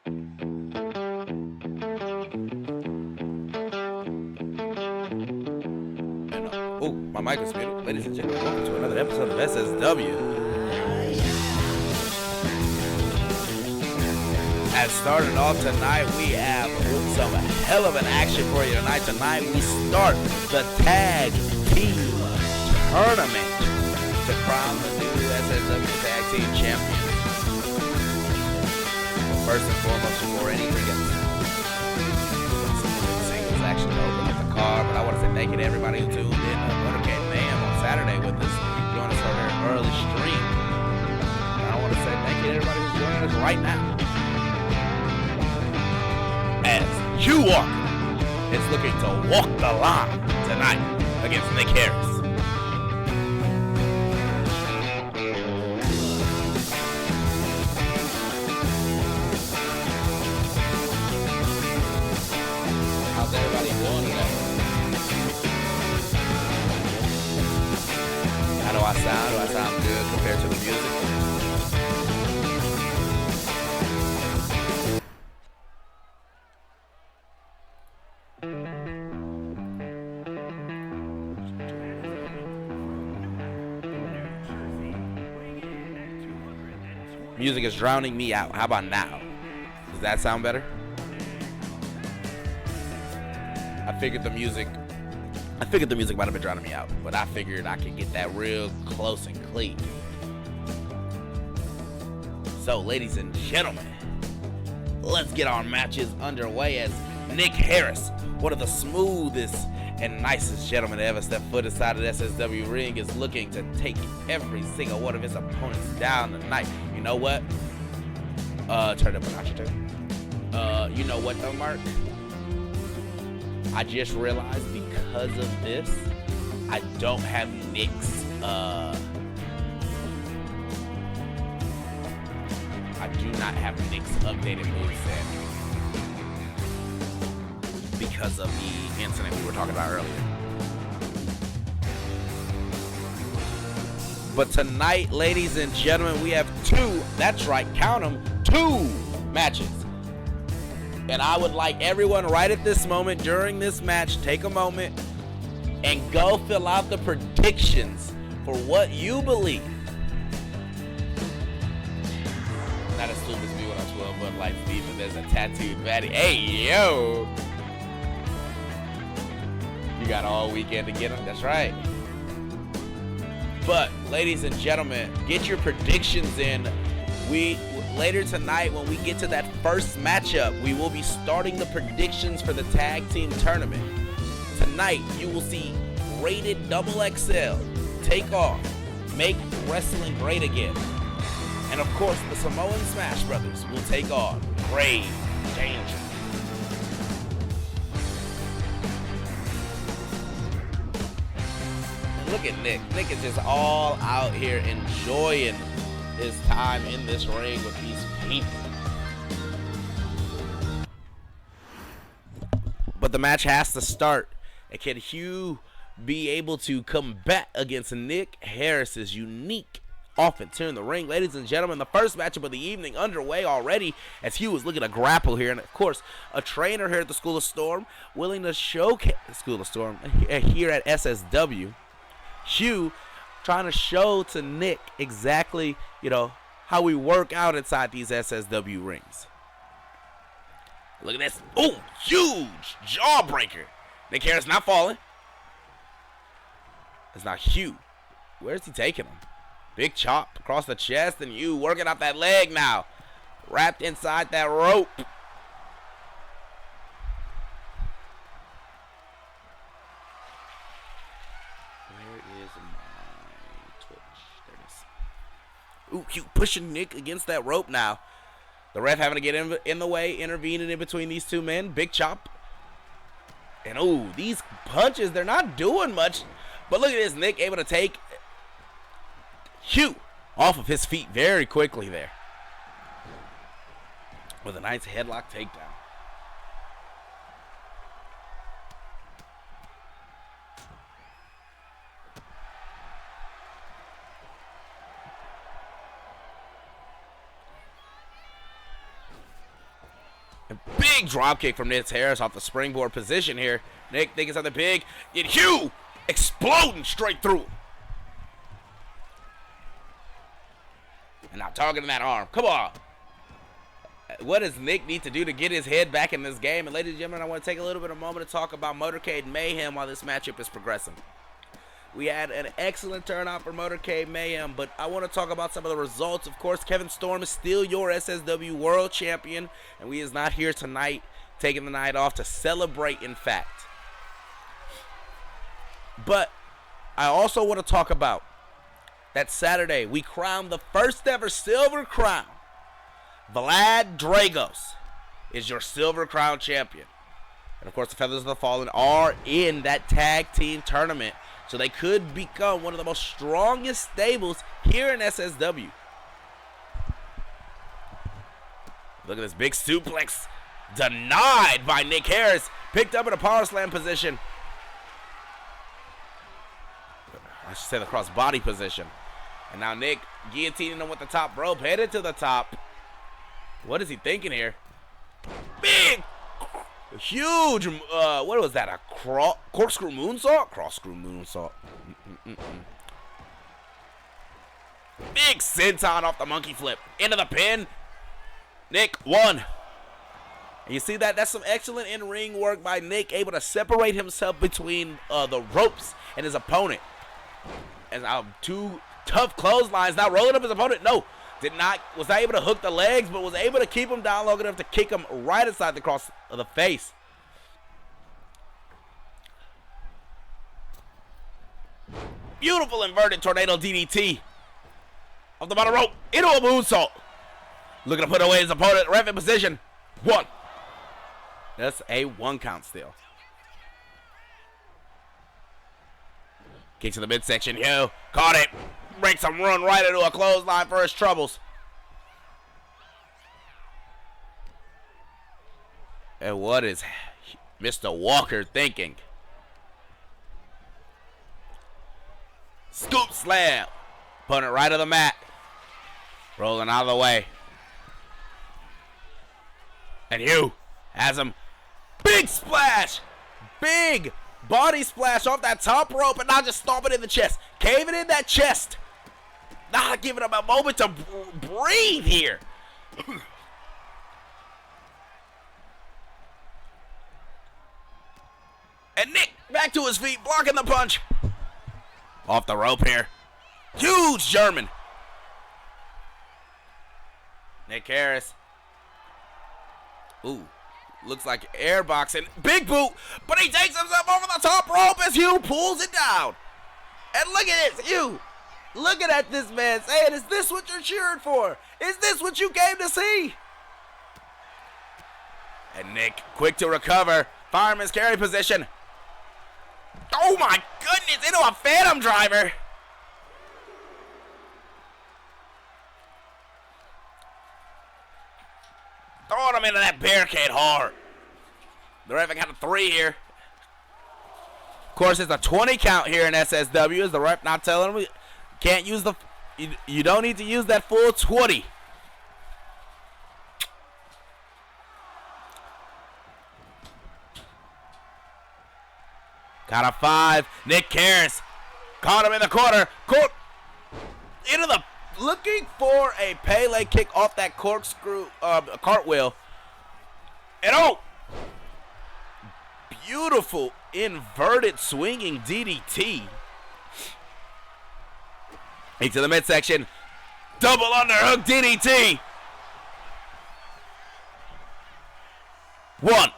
Oh, my mic is muted. Ladies and gentlemen, welcome to another episode of SSW. As started off tonight, we have some hell of an action for you tonight. Tonight we start the tag team tournament to crown the new SSW tag team champions. First and foremost, before anything else, singles action to open up the card. But I want to say thank you to everybody who tuned in to Motorcade Mayhem on Saturday with us, joining us for their early stream. And I want to say thank you to everybody who's joining us right now. As Hugh Walker is looking to walk the line tonight against Nick Harris. How's everybody doing today? How do I sound? Do I sound good compared to the music? Music is drowning me out. How about now? Does that sound better? I figured the music might have been drowning me out, but I figured I could get that real close and clean. So, ladies and gentlemen, let's get our matches underway as Nick Harris, one of the smoothest and nicest gentlemen to ever step foot inside of the SSW ring, is looking to take every single one of his opponents down tonight. You know what? Turn up a notch or two. You know what though, Mark? I just realized because of this, I don't have Nick's, I do not have Nick's updated moveset because of the incident we were talking about earlier. But tonight, ladies and gentlemen, we have two, that's right, count them, two matches. And I would like everyone right at this moment during this match, take a moment and go fill out the predictions for what you believe. Not as stupid as me when I'm 12, but like Steve, there's a tattooed baddie. Hey, yo! You got all weekend to get them, that's right. But, ladies and gentlemen, get your predictions in. Later tonight, when we get to that first matchup, we will be starting the predictions for the tag team tournament. Tonight, you will see Rated XXL take off, make wrestling great again. And of course, the Samoan Smash Brothers will take on Grave Danger. And look at Nick. Nick is just all out here enjoying his time in this ring with these people. But the match has to start. And can Hugh be able to combat against Nick Harris's unique offense here in the ring? Ladies and gentlemen, the first matchup of the evening underway already as Hugh is looking to grapple here. And of course, a trainer here at the School of Storm willing to showcase School of Storm here at SSW. Hugh trying to show to Nick exactly, how we work out inside these SSW rings. Look at this. Oh, huge jawbreaker. Nick Harris not falling. It's not Hugh. Where's he taking him? Big chop across the chest, and Hugh working out that leg now. Wrapped inside that rope. Ooh, Hugh pushing Nick against that rope now. The ref having to get in the way, intervening in between these two men. Big chop. And ooh, these punches, they're not doing much. But look at this, Nick able to take Hugh off of his feet very quickly there. With a nice headlock takedown. A big drop kick from Nick Harris off the springboard position here. Nick thinking something big. And Hugh exploding straight through. And now targeting that arm. Come on. What does Nick need to do to get his head back in this game? And ladies and gentlemen, I want to take a little bit of a moment to talk about Motorcade Mayhem while this matchup is progressing. We had an excellent turnout for Motorcade Mayhem, but I want to talk about some of the results. Of course, Kevin Storm is still your SSW World Champion, and he is not here tonight, taking the night off to celebrate, in fact. But I also want to talk about that Saturday we crowned the first ever Silver Crown. Vlad Dragos is your Silver Crown champion. And of course, the Feathers of the Fallen are in that tag team tournament, so they could become one of the most strongest stables here in SSW. Look at this big suplex. Denied by Nick Harris. Picked up in a power slam position. I should say the cross body position. And now Nick guillotining him with the top rope. Headed to the top. What is he thinking here? Big, huge, what was that? A corkscrew moonsault? Corkscrew moonsault. Big senton off the monkey flip. Into the pin. Nick won. And you see that? That's some excellent in-ring work by Nick, able to separate himself between the ropes and his opponent. And now two tough clotheslines. Now rolling up his opponent. No. Was not able to hook the legs, but was able to keep him down long enough to kick him right inside the cross of the face. Beautiful inverted tornado DDT. Off the bottom rope, into a moonsault. Looking to put away his opponent, ref in position. 1. That's a 1 count still. Kick to the midsection, yo. Caught it. Breaks him run right into a clothesline for his troubles. And what is Mr. Walker thinking? Scoop slam. Putting it right to the mat. Rolling out of the way. And Hugh has him. Big splash. Big body splash off that top rope, and now just stomping in the chest. Caving in that chest. Not giving him a moment to breathe here. And Nick back to his feet, blocking the punch. Off the rope here. Huge German. Nick Harris. Ooh. Looks like airboxing. Big boot. But he takes himself over the top rope as Hugh pulls it down. And look at this, Hugh. Looking at this man saying, is this what you're cheering for? Is this what you came to see? And Nick, quick to recover. Fireman's carry position. Oh my goodness, into a phantom driver. Throwing him into that barricade hard. The ref got a 3 here. Of course, it's a 20 count here in SSW. Is the ref not telling him? Can't use the, you don't need to use that full 20. Got a 5. Nick Harris caught him in the corner. Into the, looking for a Pele kick off that corkscrew, cartwheel. And oh, beautiful inverted swinging DDT. Into the midsection. Double underhook DDT. 1,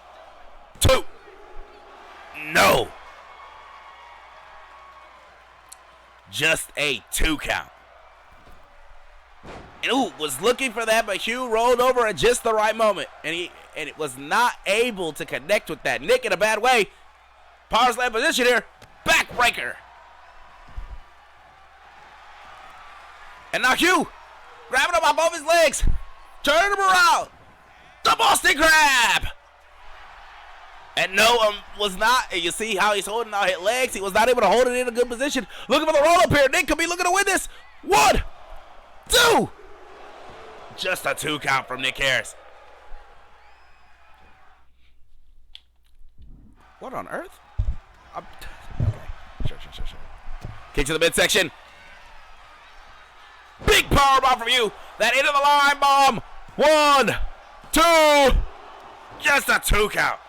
2. No. Just a 2 count. And ooh, was looking for that, but Hugh rolled over at just the right moment. And it was not able to connect with that. Nick in a bad way. Power slam position here. Backbreaker. And now Hugh grabbing him off both his legs. Turn him around. The Boston Crab. And no, was not. You see how he's holding out his legs. He was not able to hold it in a good position. Looking for the roll up here. Nick could be looking to win this. 1, 2. Just a 2 count from Nick Harris. What on earth? Okay. Sure. Kick to the midsection. Big power bomb from you. That into the line bomb. 1, 2. Just a 2 count.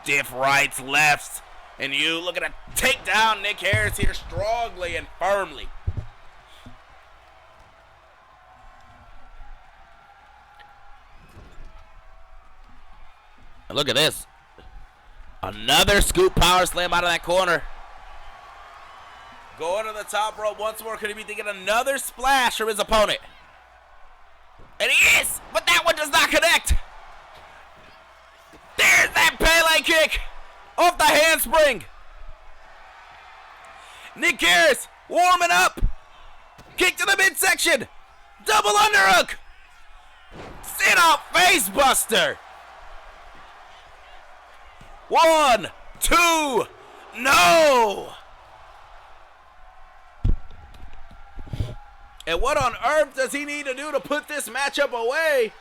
Stiff rights, lefts. And you looking to take down Nick Harris here strongly and firmly. And look at this. Another scoop power slam out of that corner. Going to the top rope once more. Could he be thinking another splash from his opponent? And he is, but that one does not connect. There's that Pele kick off the handspring. Nick Harris warming up. Kick to the midsection. Double underhook. Sit up face buster. 1, 2, no. And what on earth does he need to do to put this matchup away?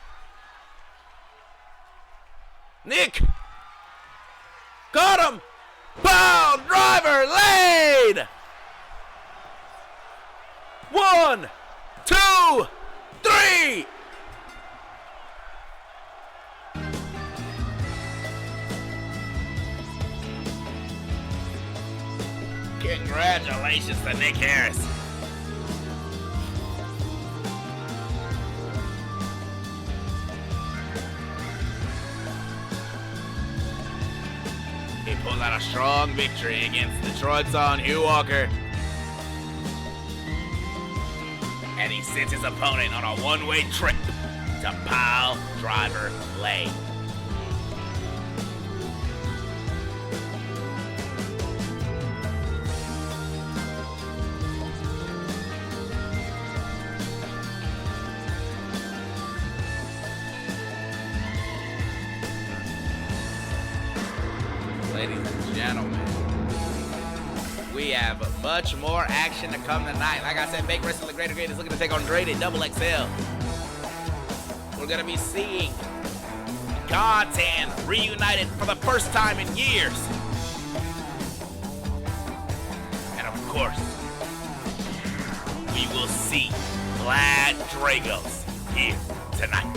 Nick. Got him. Power driver laid. 1, 2, 3. Congratulations to Nick Harris. He pulls out a strong victory against Detroit's own Hugh Walker. And he sends his opponent on a one-way trip to Pile Driver Lane. Ladies and gentlemen, we have much more action to come tonight. Like I said, Big Wrestling, the Greater Great is looking to take on Drake at Double XL. We're going to be seeing Gotan reunited for the first time in years. And of course, we will see Vlad Dragos here tonight.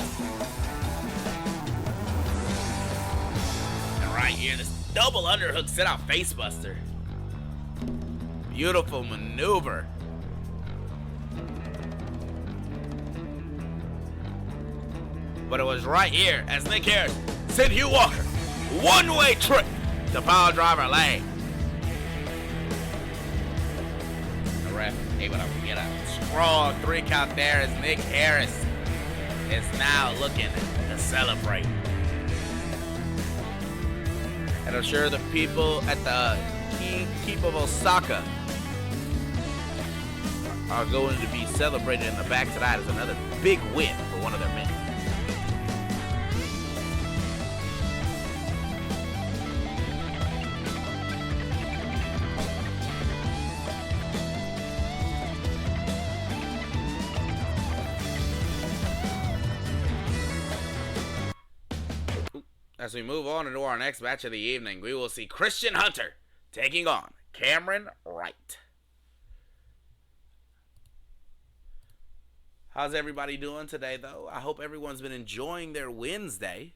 And right here, this double underhook sit out facebuster. Beautiful maneuver. But it was right here as Nick Harris sent Hugh Walker one-way trip to Power Driver Lane. The ref able to get a strong 3 count there as Nick Harris is now looking to celebrate. And I'm sure the people at the Keep of Osaka are going to be celebrated in the back tonight as another big win for one of their men. As we move on into our next match of the evening, we will see Christian Hunter taking on Cameron Wright. How's everybody doing today, though? I hope everyone's been enjoying their Wednesday.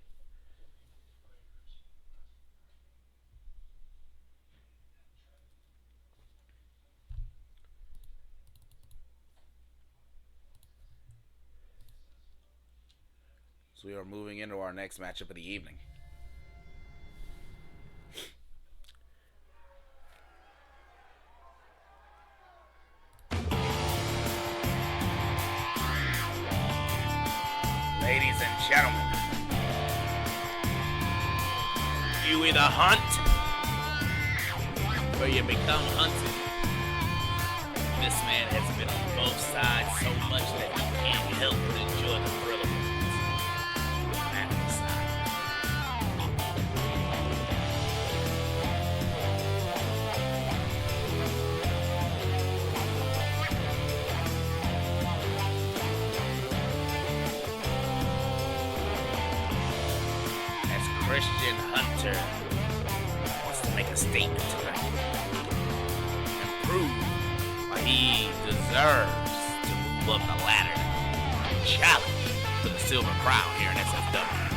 So we are moving into our next matchup of the evening. Ladies and gentlemen, you either hunt or you become hunted. This man has been on both sides so much that he can't help but enjoy the thrill of it. Christian Hunter wants to make a statement tonight and prove why he deserves to move up the ladder and challenge for the silver crown here in SSW.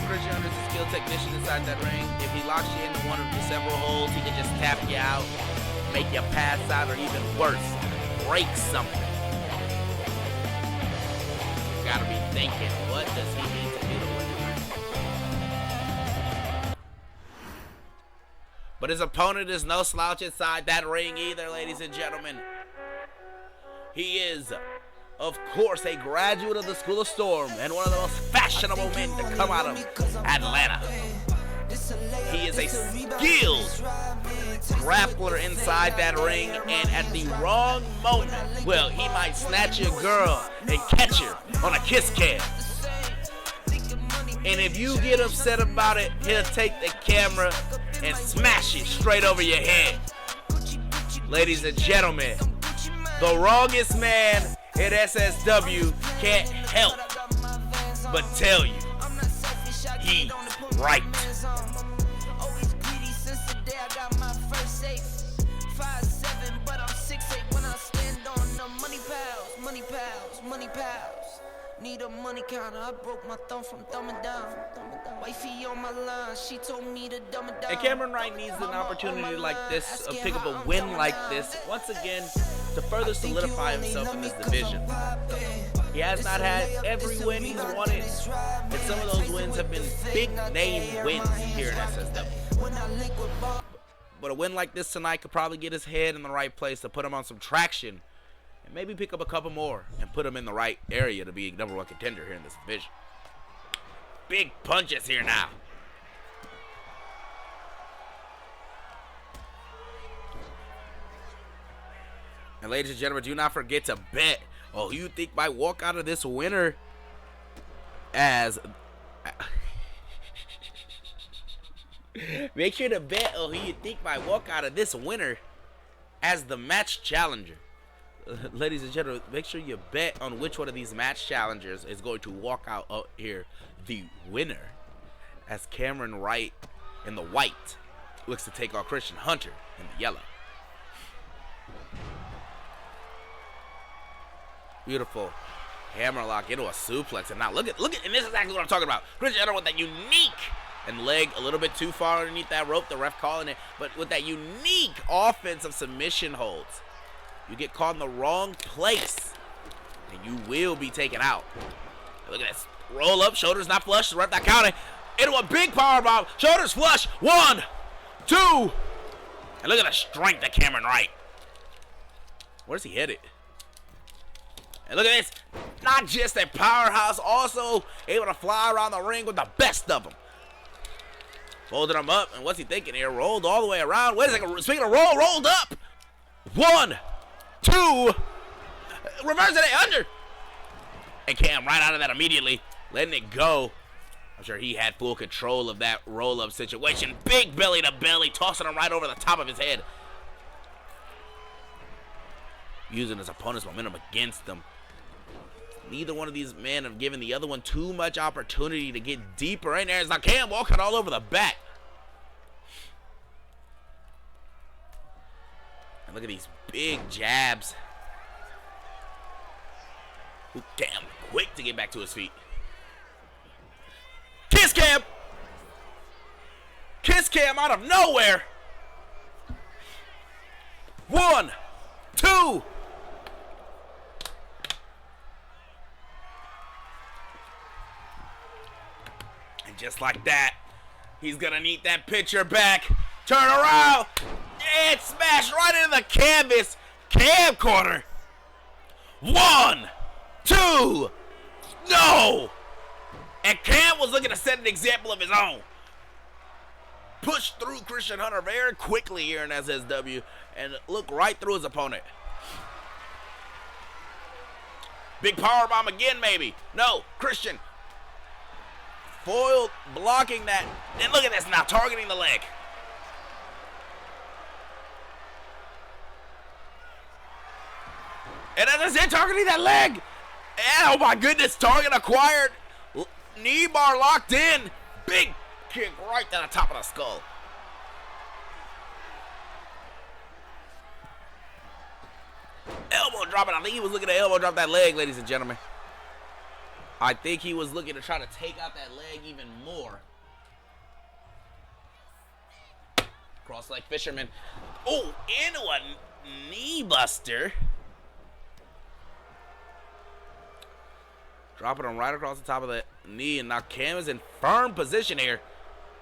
Christian Hunter's a skilled technician inside that ring. If he locks you into one of the several holds, he can just tap you out, make you pass out, or even worse, break something. You gotta be thinking, what does he need to do to win tonight? But his opponent is no slouch inside that ring either, ladies and gentlemen. He is, of course, a graduate of the School of Storm and one of the most fashionable men to come out of Atlanta. He is a skilled grappler inside that ring, and at the wrong moment, well, he might snatch your girl and catch her on a kiss cam. And if you get upset about it, he'll take the camera and smash it straight over your head. Ladies and gentlemen, the wrongest man in SSW can't help but tell you he's right. Need a money counter, I broke my thumb from thumbing down. Wifey on my line, she told me to dumb it down. And Cameron Wright needs an opportunity like this, pick up a win like this, once again, to further solidify himself in this division. He has not had every win he's wanted, and some of those wins have been big name wins here in SSW. But a win like this tonight could probably get his head in the right place to put him on some traction, and maybe pick up a couple more and put him in the right area to be a #1 contender here in this division. Big punches here now. And ladies and gentlemen, do not forget to bet. Oh, who you think might walk out of this winner as... Make sure to bet who you think might walk out of this winner as the match challenger. Ladies and gentlemen, make sure you bet on which one of these match challengers is going to walk out here the winner, as Cameron Wright in the white looks to take on Christian Hunter in the yellow. Beautiful hammerlock into a suplex, and now look at, and this is exactly what I'm talking about. Christian Hunter with that unique and leg a little bit too far underneath that rope, the ref calling it, but with that unique offensive submission holds. You get caught in the wrong place, and you will be taken out. Look at this. Roll up, shoulders not flush, the ref not counting. Into a big power bomb, shoulders flush. 1, 2. And look at the strength of Cameron Wright. Where's he headed? And look at this. Not just a powerhouse, also able to fly around the ring with the best of them. Folded him up, and what's he thinking here? Rolled all the way around. Wait a second. Speaking of roll, rolled up. 1, 2, reverse it under, and Cam right out of that immediately, letting it go. I'm sure he had full control of that roll-up situation. Big belly to belly, tossing him right over the top of his head, using his opponent's momentum against him. Neither one of these men have given the other one too much opportunity to get deeper in there. It's like Cam walking all over the back. Look at these big jabs. Ooh, damn, quick to get back to his feet. Kiss cam! Kiss cam out of nowhere! 1, 2. And just like that, he's gonna need that picture back. Turn around! And smash right into the canvas. Cam corner. 1, 2. No! And Cam was looking to set an example of his own. Pushed through Christian Hunter very quickly here in SSW and looked right through his opponent. Big powerbomb again, maybe. No, Christian foiled, blocking that. And look at this now, targeting the leg. And as I said, targeting that leg. And oh my goodness, target acquired. Knee bar locked in. Big kick right to the top of the skull. Elbow dropping. I think he was looking to elbow drop that leg, ladies and gentlemen. I think he was looking to try to take out that leg even more. Cross leg fisherman. Oh, into a knee buster. Dropping him right across the top of the knee, and now Cam is in firm position here.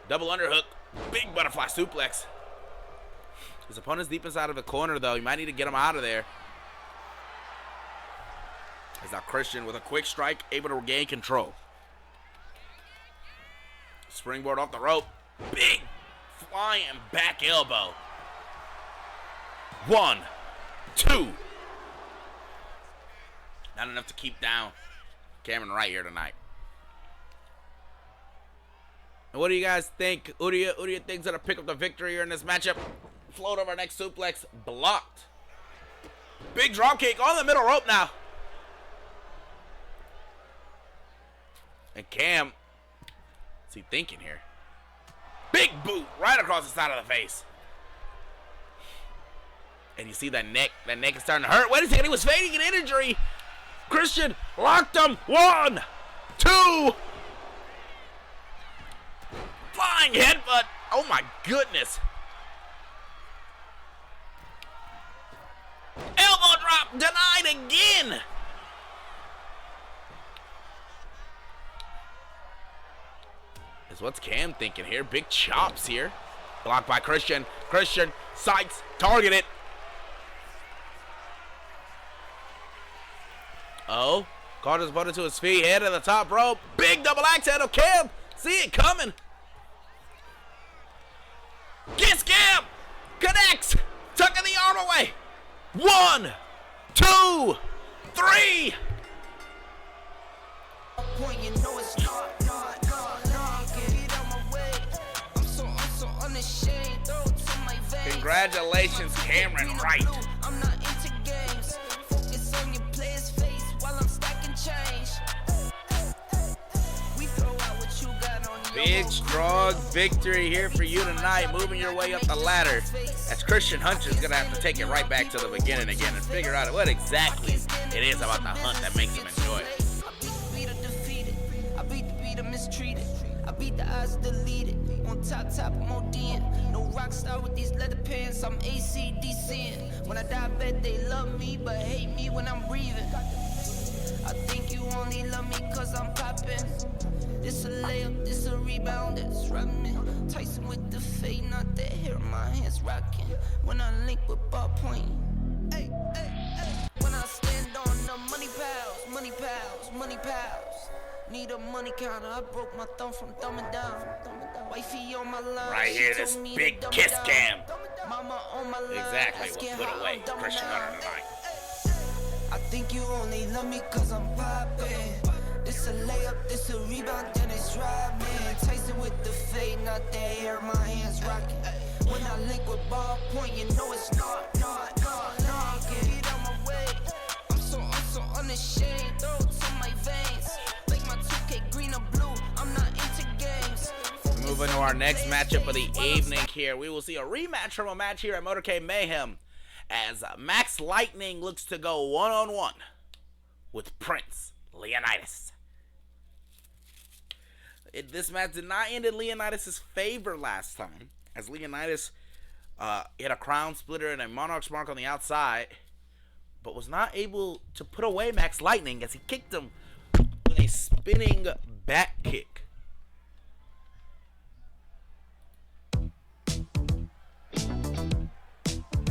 Double underhook. Big butterfly suplex. His opponent's deep inside of the corner, though. You might need to get him out of there. As now Christian with a quick strike, able to regain control. Springboard off the rope. Big flying back elbow. 1, 2. Not enough to keep down Cameron Wright here tonight. And what do you guys think? Who do you think's gonna pick up the victory here in this matchup? Float over next suplex, blocked. Big drop kick on the middle rope now. And Cam, what's he thinking here? Big boot right across the side of the face. And you see that neck is starting to hurt. Wait a second, he was fading an injury. Christian locked him. 1, 2. Flying headbutt. Oh my goodness. Elbow drop denied again. Is what's Cam thinking here? Big chops here. Blocked by Christian. Christian sights, targeted. Oh, caught his opponent to his feet, head to the top rope. Big double axe head of Cam. See it coming. Gets Cam. Connects. Tucking the arm away. 1, 2, 3. Congratulations, Cameron Wright. I'm not into games. Focus on your player's face while I'm stacking change. We throw out what you got on your Big, strong victory here for you tonight. Moving your way up the ladder. As Christian Hunter's going to have to take it right back to the beginning again and figure out what exactly it is about the hunt that makes him enjoy it. I beat the beater defeated. I beat the beater mistreated. I beat the odds deleted. On top, I'm ODing. No rock star with these leather pants. I'm ACDCing. When I die, I bet they love me, but hate me when I'm breathing. I think you only love me cause I'm popping. This a layup, this a rebound, that's rubbing. Tyson with the fade, not that hair, my hands rocking. When I link with ball point. Hey, hey, hey. When I stand on the money pals, money pals, money pals. Need a money counter, I broke my thumb from thumbing down. Wifey on my line, right here, this big kiss Cam. Mama on my line, Exactly what put away Christian Hunter tonight. I think you only love me cause I'm popping. This a layup, this a rebound, then it's driving. Tyson with the fade, not that hair, my hands rocking. When I link with ball point, you know it's not. Get out my way. I'm so unashamed. Throats in my veins. Like my 2K green or blue. I'm not into games. Moving to our next matchup of the evening here. We will see a rematch from a match here at Motorcade Mayhem as Max Lightning looks to go one-on-one with Prince Leonidas. This match did not end in Leonidas' favor last time, as Leonidas hit a crown splitter and a monarch's mark on the outside, but was not able to put away Max Lightning as he kicked him with a spinning back kick.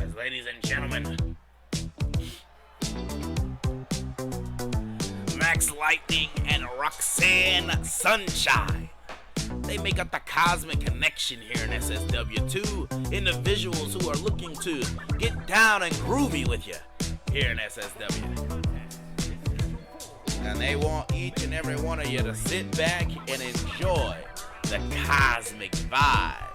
As ladies and gentlemen, Max Lightning and Roxanne Sunshine, they make up the cosmic connection here in SSW. Two individuals who are looking to get down and groovy with you here in SSW. And they want each and every one of you to sit back and enjoy the cosmic vibes.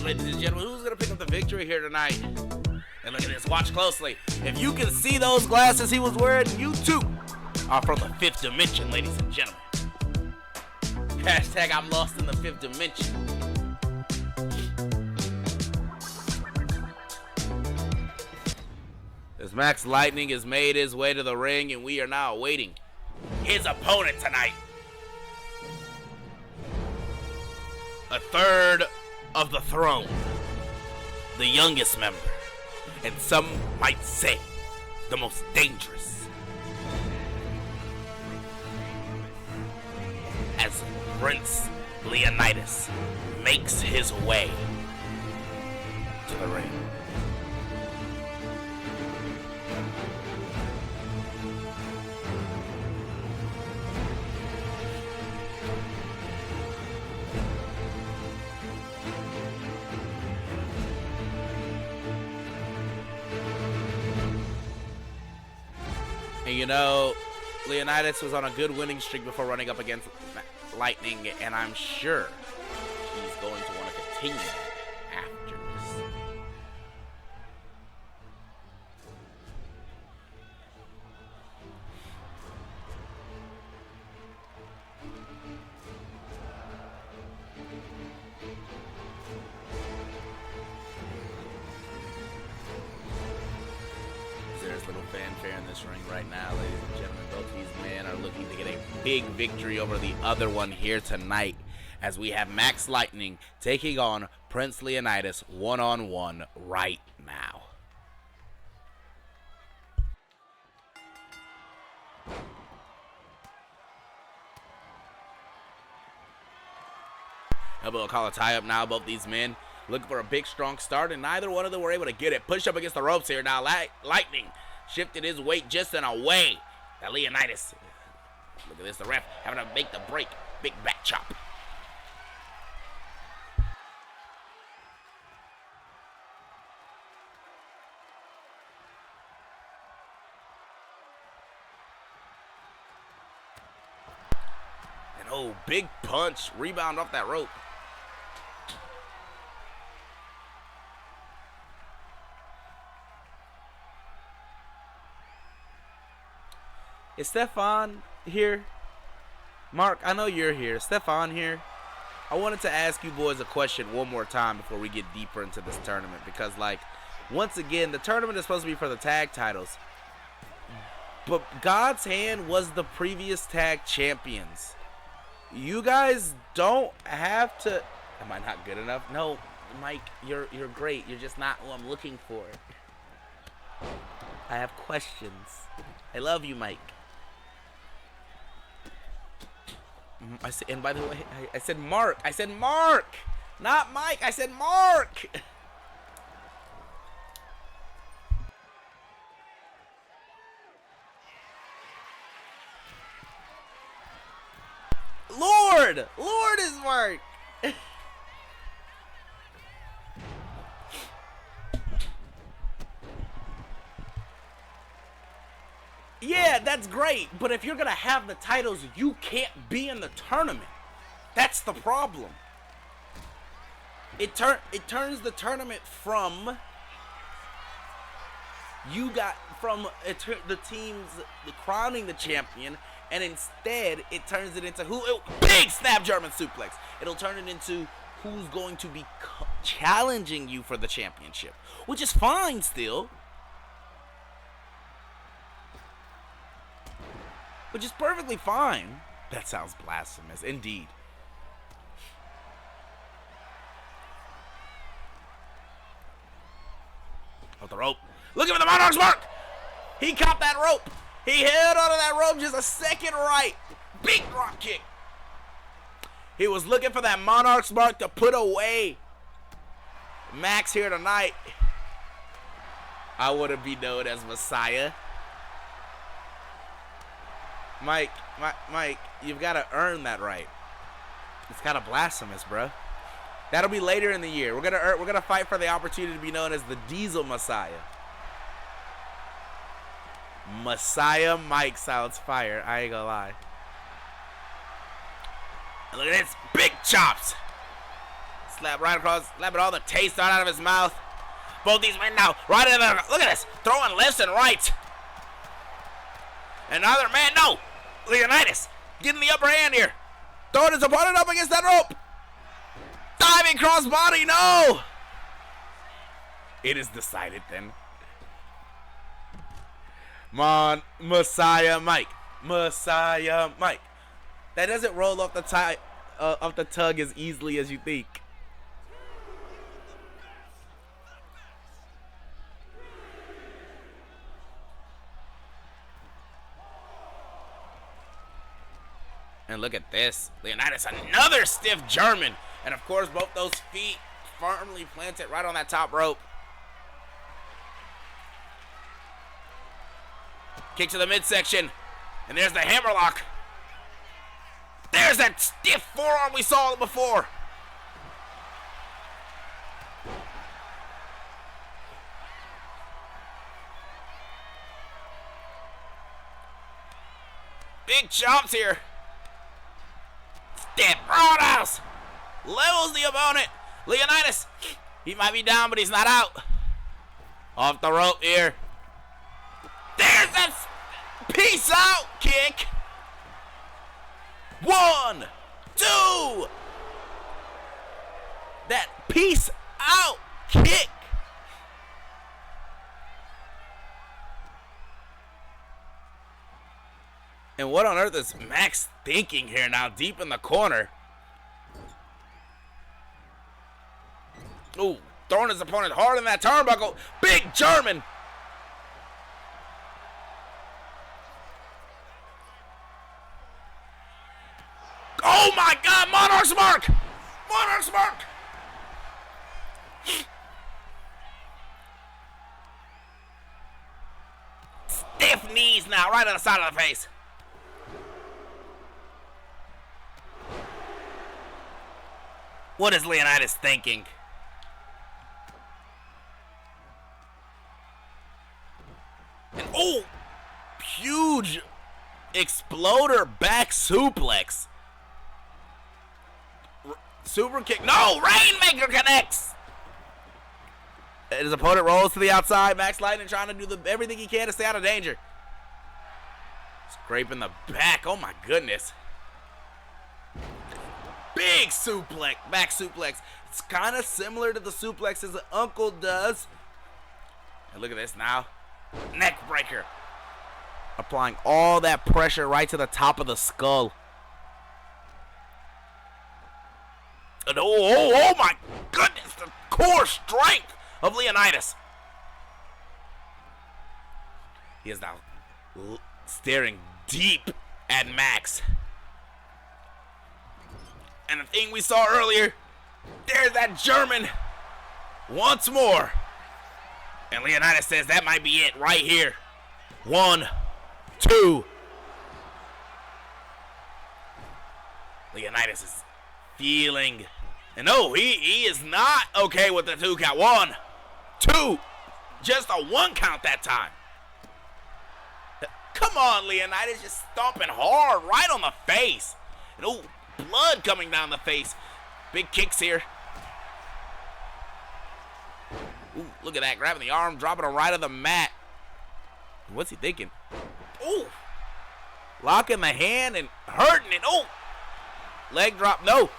Ladies and gentlemen, who's going to pick up the victory here tonight? And look at this, watch closely. If you can see those glasses he was wearing, you too are from the fifth dimension, ladies and gentlemen. Hashtag I'm lost in the fifth dimension. As Max Lightning has made his way to the ring, and we are now awaiting his opponent tonight. A third of the throne, the youngest member, and some might say the most dangerous, as Prince Leonidas makes his way to the ring. And you know, Leonidas was on a good winning streak before running up against Lightning, and I'm sure he's going to want to continue that after this. There's little fanfare in this ring right now, ladies and gentlemen. Both these men are looking to get a big victory over the other one here tonight, as we have Max Lightning taking on Prince Leonidas one-on-one right now. Elbow collar tie up now, both these men looking for a big, strong start, and neither one of them were able to get it. Pushed up against the ropes here. Now Lightning shifted his weight just in a way that Leonidas, look at this, the ref having to make the break. Big back chop. And oh, big punch. Rebound off that rope. Is Stefan here? Mark, I know you're here. Stefan here? I wanted to ask you boys a question one more time before we get deeper into this tournament. Because, like, once again, the tournament is supposed to be for the tag titles. But God's Hand was the previous tag champions. You guys don't have to... Am I not good enough? No, Mike, you're great. You're just not who I'm looking for. I have questions. I love you, Mike. And by the way, I said Mark. I said Mark, not Mike. I said Mark. Lord is Mark. Yeah, that's great, but if you're gonna have the titles, you can't be in the tournament. That's the problem. It turns the tournament from the teams crowning the champion, and instead it turns it into big snap German suplex. It'll turn it into who's going to be challenging you for the championship, which is fine still. Which is perfectly fine. That sounds blasphemous, indeed. Off the rope. Looking for the Monarch's mark. He caught that rope. He held onto that rope just a second right. Big drop kick. He was looking for that Monarch's mark to put away Max here tonight. I wouldn't be known as Messiah. Mike, you've got to earn that right. It's kind of blasphemous, bro. That'll be later in the year. We're gonna fight for the opportunity to be known as the Diesel Messiah. Messiah Mike sounds fire. I ain't gonna lie. And look at this, big chops. Slap right across, slapping all the taste right out of his mouth. Both these men now, right in there. Look at this, throwing lefts and rights. Another man, no. Leonidas getting the upper hand here. Throwing his opponent up against that rope. Diving crossbody, no. It is decided then. Come on, Messiah Mike. Messiah Mike. That doesn't roll off the tongue as easily as you think. And look at this. Leonidas, another stiff German. And of course, both those feet firmly planted right on that top rope. Kick to the midsection. And there's the hammerlock. There's that stiff forearm we saw before. Big chops here. Stiff roundhouse. Levels the opponent. Leonidas, he might be down, but he's not out. Off the rope here. There's that peace out kick. 1, 2. That peace out kick. And what on earth is Max thinking here now, deep in the corner? Ooh, throwing his opponent hard in that turnbuckle. Big German. Oh my God, Monarch's mark. Monarch's mark. Stiff knees now, right on the side of the face. What is Leonidas thinking? And oh, huge exploder back suplex. Super kick. No, Rainmaker connects. His opponent rolls to the outside. Max Lightning trying to do everything he can to stay out of danger. Scraping the back. Oh my goodness. Big suplex, back suplex. It's kind of similar to the suplex his uncle does. And look at this now. Neck breaker. Applying all that pressure right to the top of the skull. And oh my goodness, the core strength of Leonidas. He is now staring deep at Max. And the thing we saw earlier, there's that German once more. And Leonidas says that might be it right here. 1, 2. Leonidas is feeling. And no, he is not okay with the 2 count. 1, 2. Just a 1 count that time. Come on, Leonidas, just stomping hard right on the face. And oh, blood coming down the face. Big kicks here. Ooh, look at that. Grabbing the arm, dropping it right on the mat. What's he thinking? Ooh. Locking the hand and hurting it. Oh. Leg drop. No.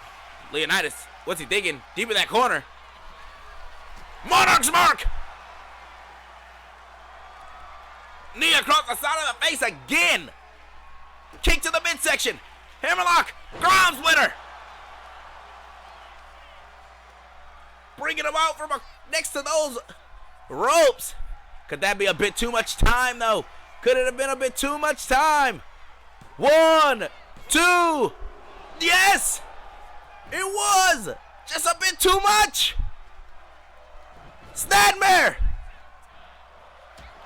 Leonidas, what's he thinking? Deep in that corner. Monarch's mark. Knee across the side of the face again. Kick to the midsection. Hammerlock. Ground splitter. Bringing him out from next to those ropes. Could that be a bit too much time, though? Could it have been a bit too much time? 1, 2. Yes! It was! Just a bit too much! Snadmare!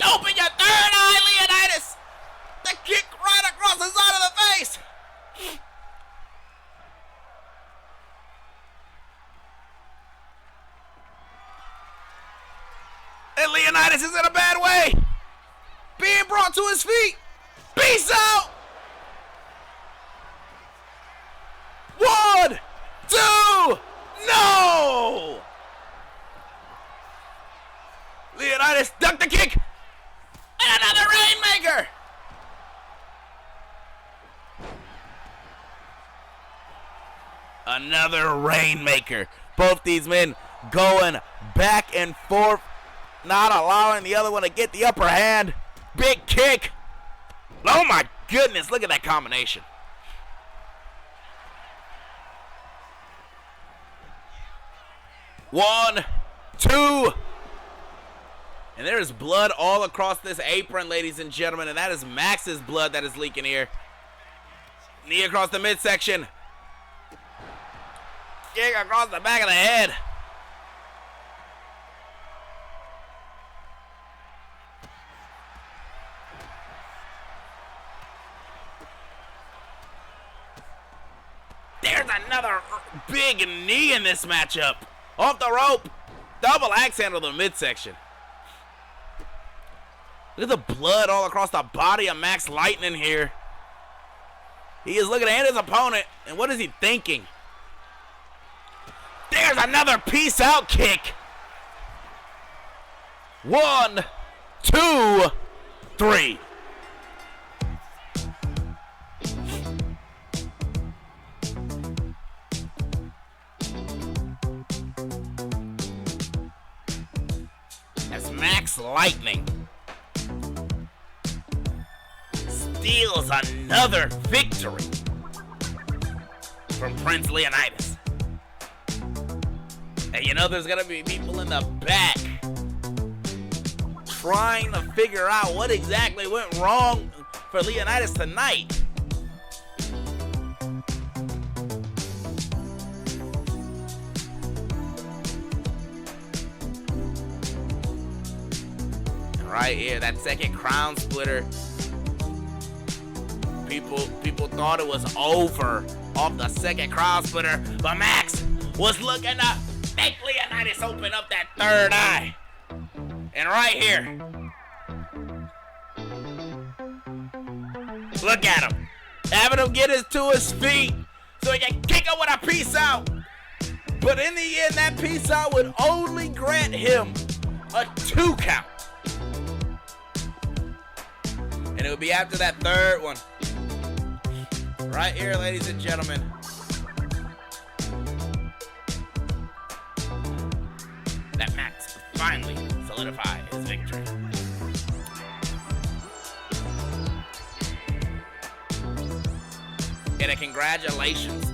Open your third eye, Leonidas! The kick right across the side of the face! And Leonidas is in a bad way! Being brought to his feet! Peace out! 1, 2, no! Leonidas ducked the kick! And another Rainmaker! Another Rainmaker. Both these men going back and forth, not allowing the other one to get the upper hand. Big kick. Oh my goodness, look at that combination. One, two. And there is blood all across this apron, ladies and gentlemen, and that is Max's blood that is leaking here. Knee across the midsection. Kick across the back of the head. There's another big knee in this matchup. Off the rope. Double axe handle to the midsection. Look at the blood all across the body of Max Lightning here. He is looking at his opponent, and what is he thinking? There's another peace out kick. 1, 2, 3. As Max Lightning steals another victory from Prince Leonidas. And you know there's gonna be people in the back trying to figure out what exactly went wrong for Leonidas tonight. Right here, that second crown splitter. People thought it was over off the second crown splitter, but Max was looking to make Leonidas open up that third eye. And right here, look at him, having him get to his feet so he can kick him with a peace out. But in the end, that peace out would only grant him a 2 count. And it would be after that third one. Right here, ladies and gentlemen. That Max would finally solidify his victory. And a congratulations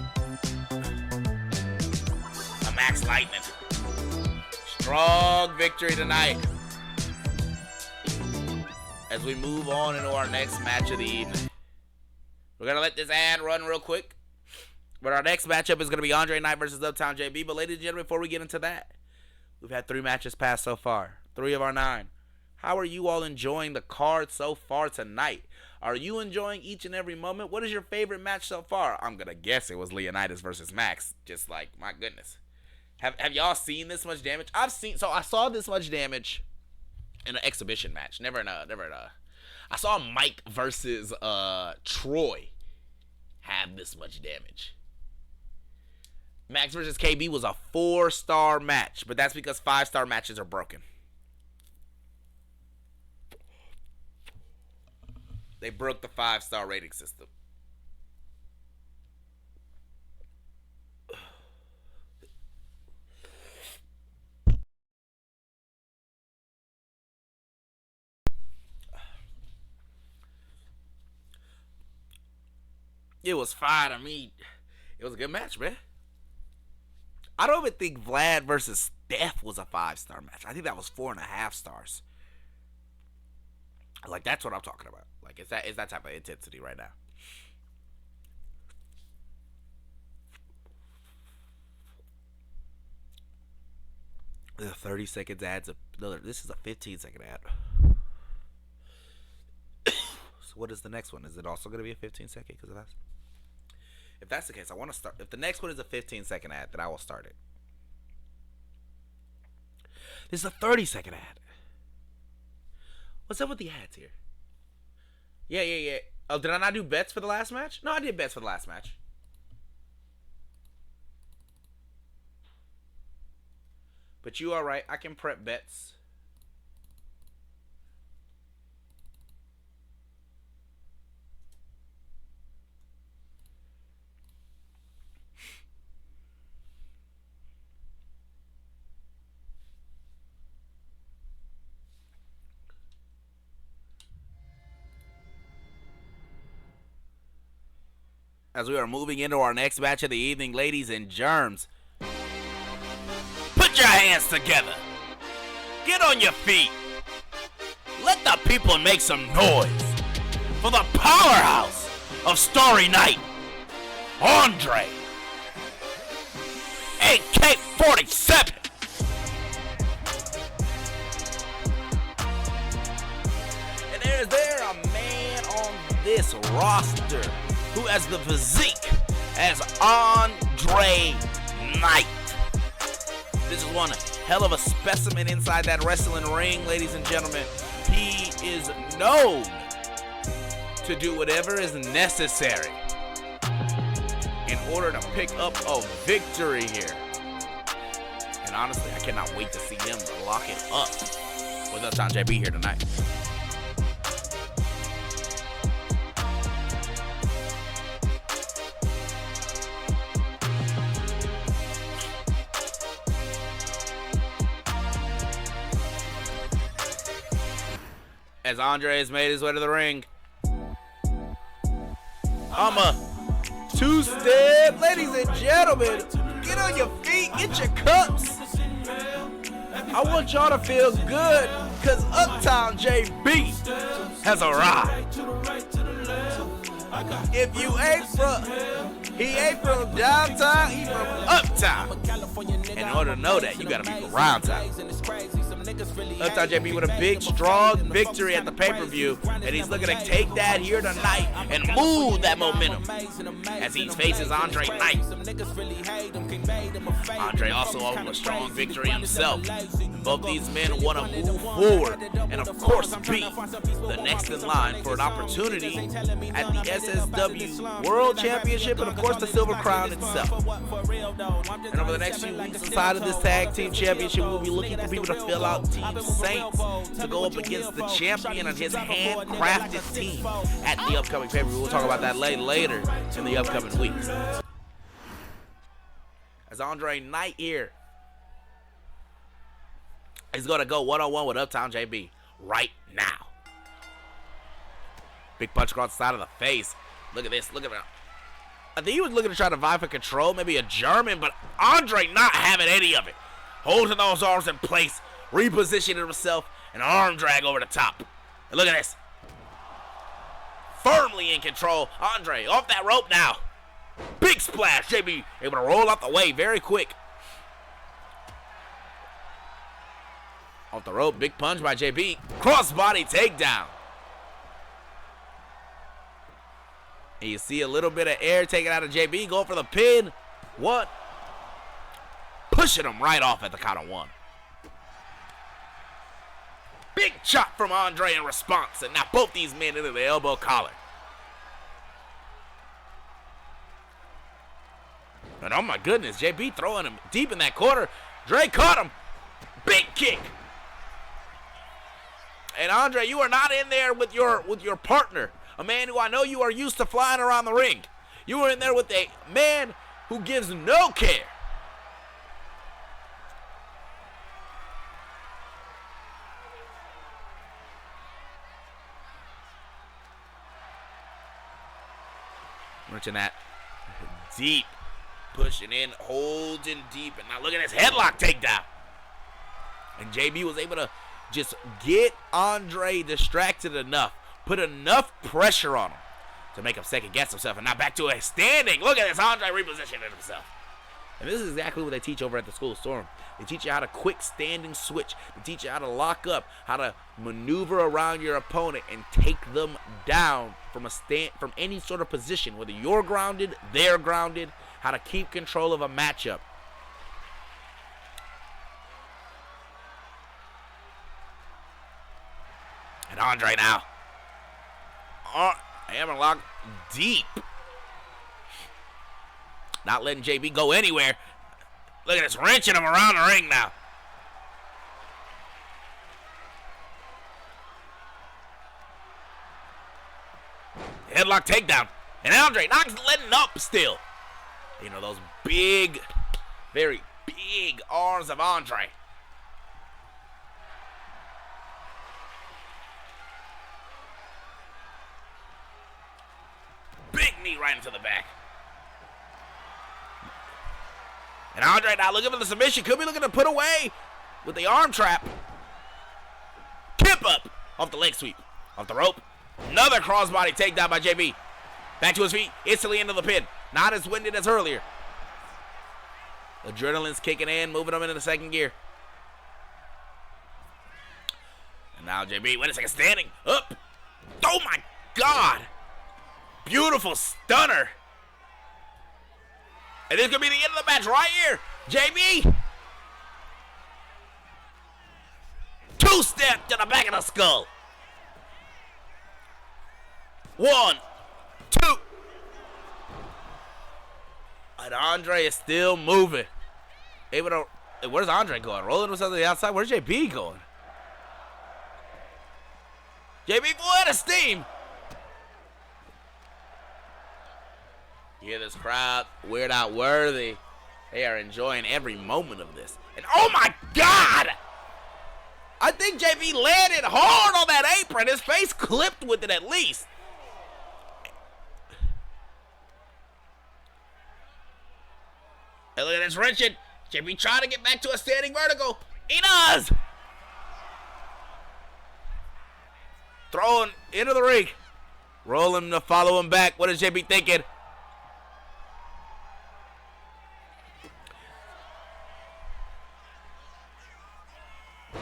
to Max Lightning. Strong victory tonight. As we move on into our next match of the evening. We're going to let this ad run real quick. But our next matchup is going to be Andre Knight versus Uptown JB. But ladies and gentlemen, before we get into that, we've had 3 matches pass so far. 3 of our 9. How are you all enjoying the card so far tonight? Are you enjoying each and every moment? What is your favorite match so far? I'm going to guess it was Leonidas versus Max. Just like, my goodness. Have y'all seen this much damage? I saw this much damage in an exhibition match. I saw Mike versus Troy have this much damage. Max versus KB was a 4-star match, but that's because 5-star matches are broken. They broke the 5-star rating system. It was fine to me. It was a good match, man. I don't even think Vlad versus Steph was a 5-star match. I think that was 4.5 stars. Like, that's what I'm talking about. Like, it's that type of intensity right now. The 30 seconds adds another. This is a 15-second ad. So what is the next one? Is it also going to be a 15-second? Because if that's the case, I want to start. If the next one is a 15-second ad, then I will start it. This is a 30-second ad. What's up with the ads here? Yeah. Oh, did I not do bets for the last match? No, I did bets for the last match. But you are right. I can prep bets. As we are moving into our next match of the evening, ladies and germs, put your hands together. Get on your feet. Let the people make some noise for the powerhouse of Starry Night, Andre, AK-47. And is there a man on this roster who has the physique as Andre Knight? This is one hell of a specimen inside that wrestling ring, ladies and gentlemen. He is known to do whatever is necessary in order to pick up a victory here. And honestly, I cannot wait to see him lock it up with Uptown JB here tonight. As Andre has made his way to the ring. I'm a two-step. Ladies and gentlemen, get on your feet, get your cups. I want y'all to feel good, because Uptown JB has arrived. If you ain't he ain't from downtown, he from uptown. In order to know that, you gotta be from around town. Uptown JB with a big, strong victory at the pay-per-view, and he's looking to take that here tonight and move that momentum as he faces Andre Knight. Andre also owns a strong victory himself. Both these men want to move forward and, of course, be the next in line for an opportunity at the SSW World Championship and, of course, the Silver Crown itself. And over the next few weeks inside of this Tag Team Championship, we'll be looking for people to fill out Team Saints to go up against the champion and his handcrafted team at the upcoming pay-per-view. We'll talk about that later in the upcoming weeks. As Andre Knight here is going to go one-on-one with Uptown JB right now. Big punch across the side of the face. Look at this. Look at that. I think he was looking to try to vie for control, maybe a German, but Andre not having any of it. Holding those arms in place, repositioning himself, and arm drag over the top. And look at this. Firmly in control. Andre off that rope now. Big splash. JB able to roll out the way very quick. Off the rope, big punch by JB. Crossbody takedown. And you see a little bit of air taken out of JB. Go for the pin. One. Pushing him right off at the count of one. Big chop from Andre in response. And now both these men into the elbow collar. And oh my goodness, JB throwing him deep in that corner. Dre caught him. Big kick. And Andre, you are not in there with your partner. A man who I know you are used to flying around the ring. You are in there with a man who gives no care. Reaching that deep. Pushing in, holding deep. And now look at this headlock takedown. And JB was able to Just get Andre distracted enough. Put enough pressure on him to make him second guess himself. And now back to a standing. Look at this. Andre repositioning himself. And this is exactly what they teach over at the School of Storm. They teach you how to quick standing switch. They teach you how to lock up, how to maneuver around your opponent and take them down from any sort of position, whether you're grounded, they're grounded, how to keep control of a matchup. And Andre now. Hammerlock deep. Not letting JB go anywhere. Look at this, wrenching him around the ring now. Headlock takedown. And Andre not letting up still. You know, those big, very big arms of Andre. Big knee right into the back. And Andre now looking for the submission. Could be looking to put away with the arm trap. Kip up off the leg sweep. Off the rope. Another crossbody takedown by JB. Back to his feet. Instantly into the pin. Not as winded as earlier. Adrenaline's kicking in. Moving him into the second gear. And now JB, wait a second, standing up. Oh my God. Beautiful stunner. And this could be the end of the match right here. JB. Two-step to the back of the skull. 1, 2. And Andre is still moving. Able to. Where's Andre going? Rolling himself to the outside. Where's JB going? JB full out of steam. You hear this crowd, Weird Out worthy. They are enjoying every moment of this. And oh my God! I think JB landed hard on that apron. His face clipped with it at least. And look at this wrenching. JB trying to get back to a standing vertical. He does! Throwing into the ring. Rolling to follow him back. What is JB thinking?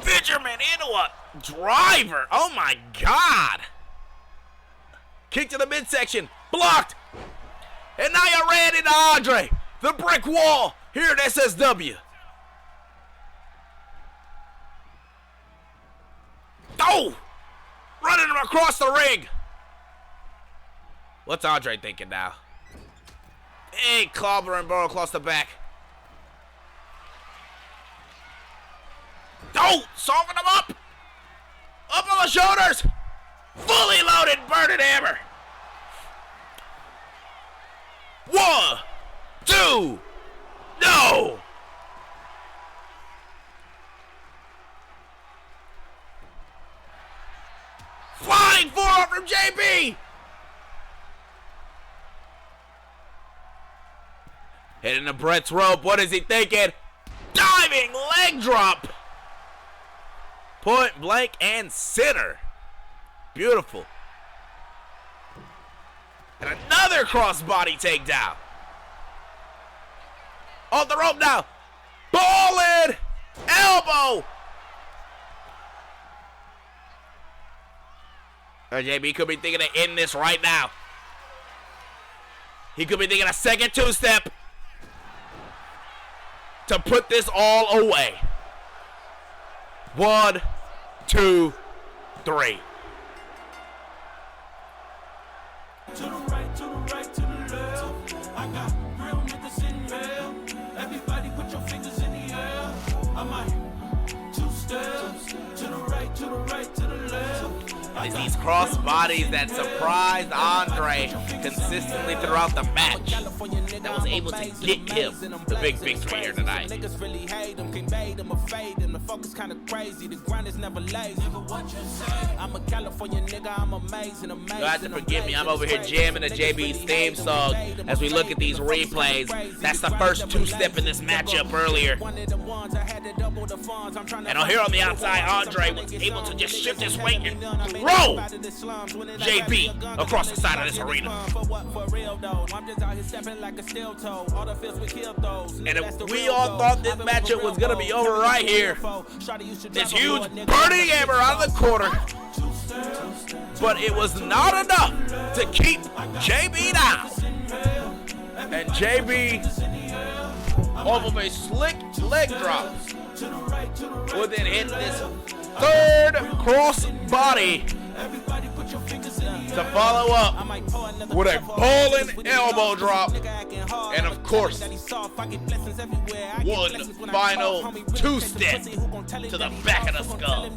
Fisherman into a driver. Oh my God. Kick to the midsection. Blocked. And now you ran into Andre. The brick wall here at SSW. Oh! Running him across the ring. What's Andre thinking now? Hey, clobber and burrow across the back. Oh! Soften him up! Up on the shoulders! Fully loaded burning hammer! 1, 2, no! Flying forearm from JB! Hitting the Brett's rope. What is he thinking? Diving leg drop! Point blank and center. Beautiful. And another crossbody takedown. Off the rope now. Ballin'! Elbow! JB could be thinking of ending this right now. He could be thinking a second two-step to put this all away. 1, 2, 3. To the right, to the right, to the left. I got real niggas in here. Everybody put your fingers in the air. I might two steps. To the right, to the right, to the left. It's these cross bodies that surprised Andre consistently throughout the match that was able to get him the big victory here tonight. Niggas really hate him, can't bait him or fade him. The fuck is kinda crazy, the grind is never lazy. I'm a California nigga, I'm amazing, amazing. You'll have to forgive me, I'm over here jamming the JB's theme song as we look at these replays. That's the first two-step in this matchup earlier. And here on the outside, Andre was able to just shift his weight and throw JB across the side of this arena. And if we all thought this matchup was going to be over right here, this huge burning hammer out of the corner. But it was not enough to keep JB down. And JB, off of a slick leg drop, will then hit this third cross body to follow up with a bowling elbow drop, and of course, one final two-step to the back of the skull.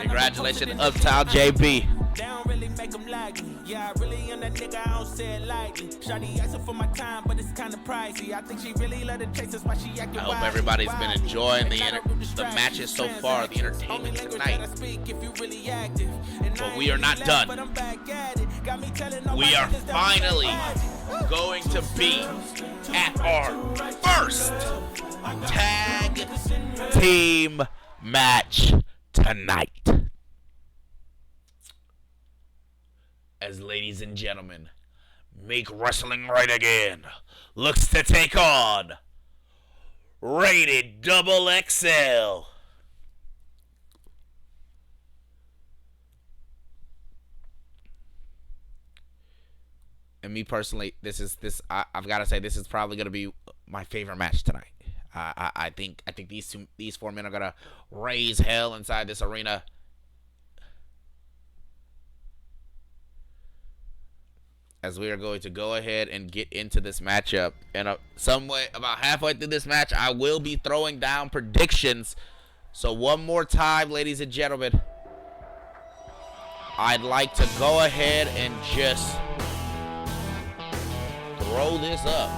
Congratulations, Uptown JB. I hope everybody's been enjoying the matches so far, the entertainment tonight. But we are not done. We are finally going to be at our first tag team match tonight. As ladies and gentlemen, Make Wrestling Right Again looks to take on Rated Double XL. And me personally, I've got to say, this is probably going to be my favorite match tonight. I think these four men are going to raise hell inside this arena. As we are going to go ahead and get into this matchup. And about halfway through this match, I will be throwing down predictions. So one more time, ladies and gentlemen, I'd like to go ahead and just throw this up.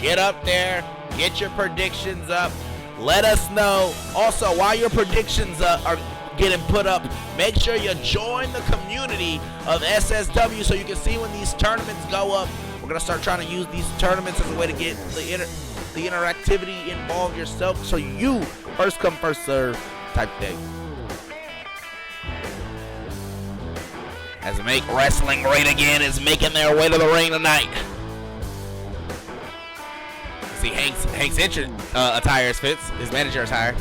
Get up there. Get your predictions up. Let us know. Also, while your predictions are getting put up, make sure you join the community of SSW so you can see when these tournaments go up. We're going to start trying to use these tournaments as a way to get the interactivity involved yourself, so you first come, first serve type thing. As Make Wrestling Great Again is making their way to the ring tonight. See, Hank's attire fits. His manager attire.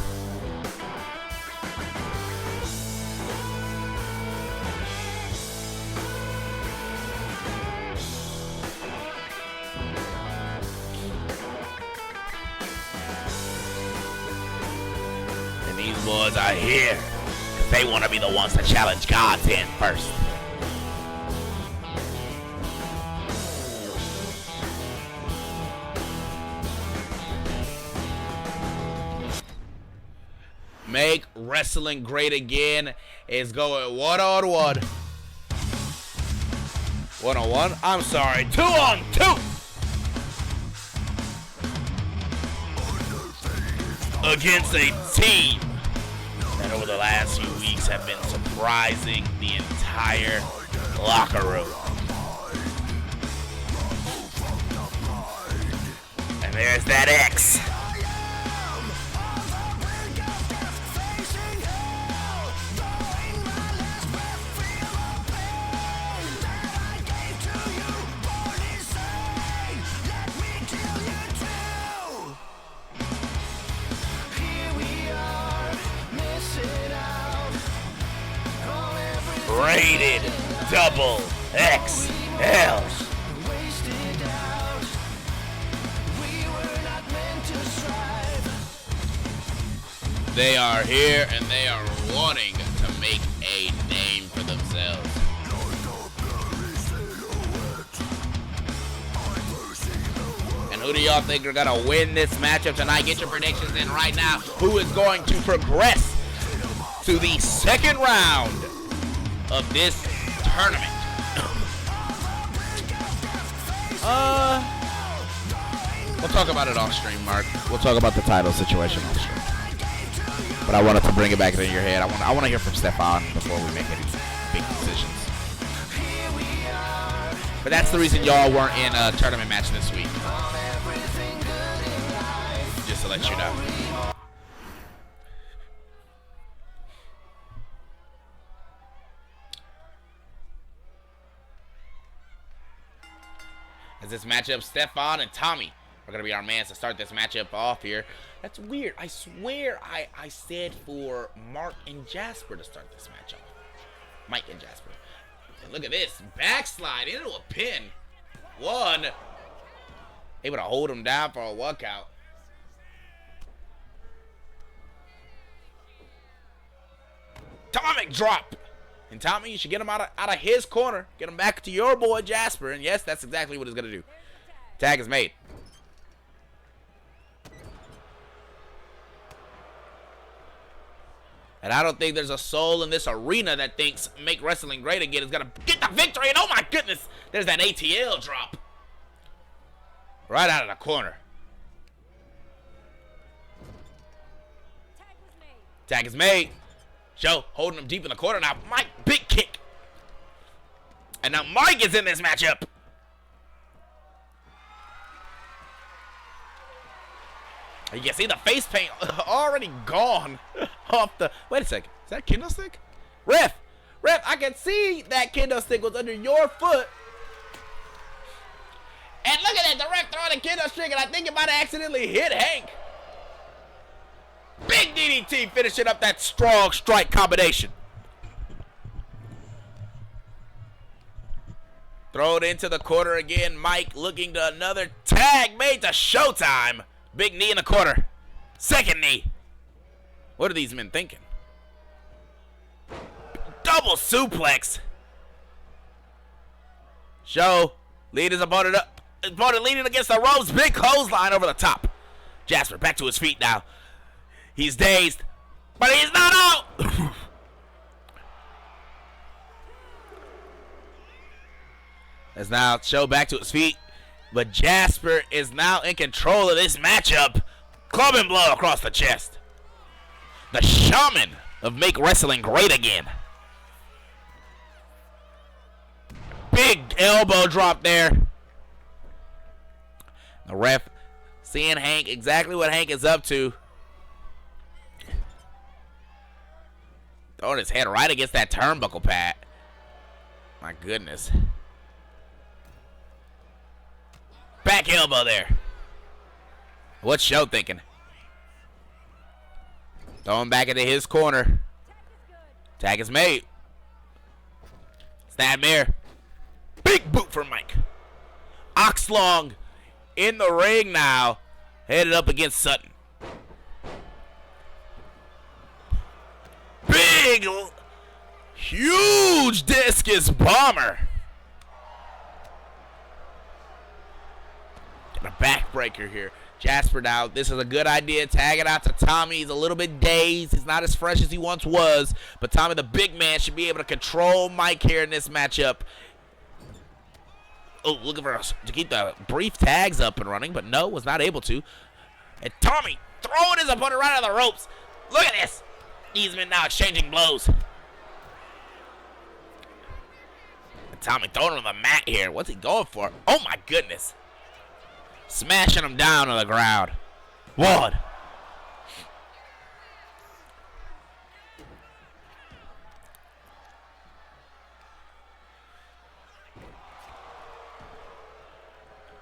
And these boys are here because they want to be the ones to challenge God's in first. Make Wrestling Great Again is going one-on-one. One-on-one? I'm sorry, two-on-two! Against a team that over the last few weeks have been surprising the entire locker room. And there's that X. Rated Double XL. They are here and they are wanting to make a name for themselves. And who do y'all think are gonna win this matchup tonight? Get your predictions in right now. Who is going to progress to the second round of this tournament? We'll talk about it off stream, Mark. We'll talk about the title situation off stream. But I wanted to bring it back into your head. I want to hear from Stefan before we make any big decisions. But that's the reason y'all weren't in a tournament match this week. Just to let you know. As this matchup, Stefan and Tommy are going to be our mans to start this matchup off here. That's weird. I swear I said for Mark and Jasper to start this match off. Mike and Jasper. And look at this. Backslide into a pin. One. Able to hold him down for a walkout. Atomic drop. And Tommy, you should get him out of his corner. Get him back to your boy Jasper. And yes, that's exactly what he's going to do. Tag is made. And I don't think there's a soul in this arena that thinks Make Wrestling Great Again is going to get the victory. And oh my goodness, there's that ATL drop. Right out of the corner. Tag is made. Joe holding him deep in the corner now. Mike, big kick. And now Mike is in this matchup. You can see the face paint already gone off the... Wait a second. Is that kendo stick? Ref, I can see that kendo stick was under your foot. And look at that. The ref throwing the kendo stick, and I think it might have accidentally hit Hank. Big DDT finishing up that strong strike combination. Throw it into the corner again. Mike looking to another tag made to Showtime. Big knee in the corner. Second knee. What are these men thinking? Double suplex. Show lead his opponent up. His opponent leaning against the ropes. Big clothesline over the top. Jasper back to his feet now. He's dazed, but he's not out. As now Show back to his feet. But Jasper is now in control of this matchup. Club and blow across the chest. The shaman of Make Wrestling Great Again. Big elbow drop there. The ref seeing Hank, exactly what Hank is up to. Throwing his head right against that turnbuckle pad. My goodness. Back elbow there. What's Show thinking? Throwing back into his corner. Tag is made. Stab mirror. Big boot for Mike. Oxlong in the ring now. Headed up against Sutton. Big, huge discus bomber. And a backbreaker here. Jasper now, this is a good idea. Tag it out to Tommy. He's a little bit dazed. He's not as fresh as he once was. But Tommy, the big man, should be able to control Mike here in this matchup. Oh, looking for us to keep the brief tags up and running, but no, was not able to. And Tommy throwing his opponent right out of the ropes. Look at this. These men now exchanging blows. And Tommy throwing him on the mat here. What's he going for? Oh my goodness. Smashing him down on the ground. One.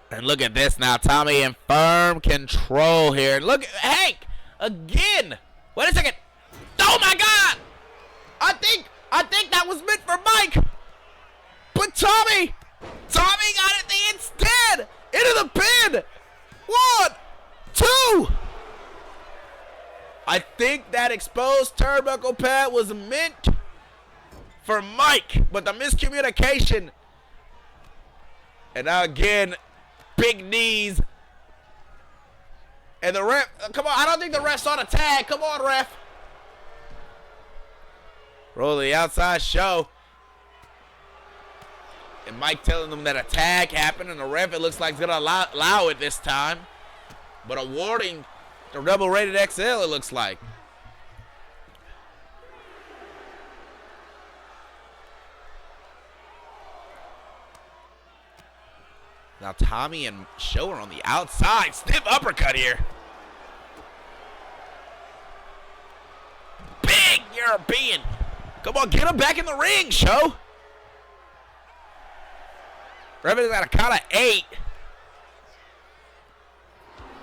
And look at this now. Tommy in firm control here. Look at Hank again. Wait a second. Oh my God. I think that was meant for Mike. But Tommy got it instead. Into the pin. 1, 2. I think that exposed turnbuckle pad was meant for Mike, but the miscommunication. And now again, big knees. And the ref, come on, I don't think the ref saw the tag. Come on, ref. Roll the outside Show. And Mike telling them that a tag happened, and the ref, it looks like, is going to allow it this time. But awarding the double rated XL, it looks like. Now Tommy and Show are on the outside. Stiff uppercut here. Big European. Come on, get him back in the ring, Show. Revenant's got a count of 8.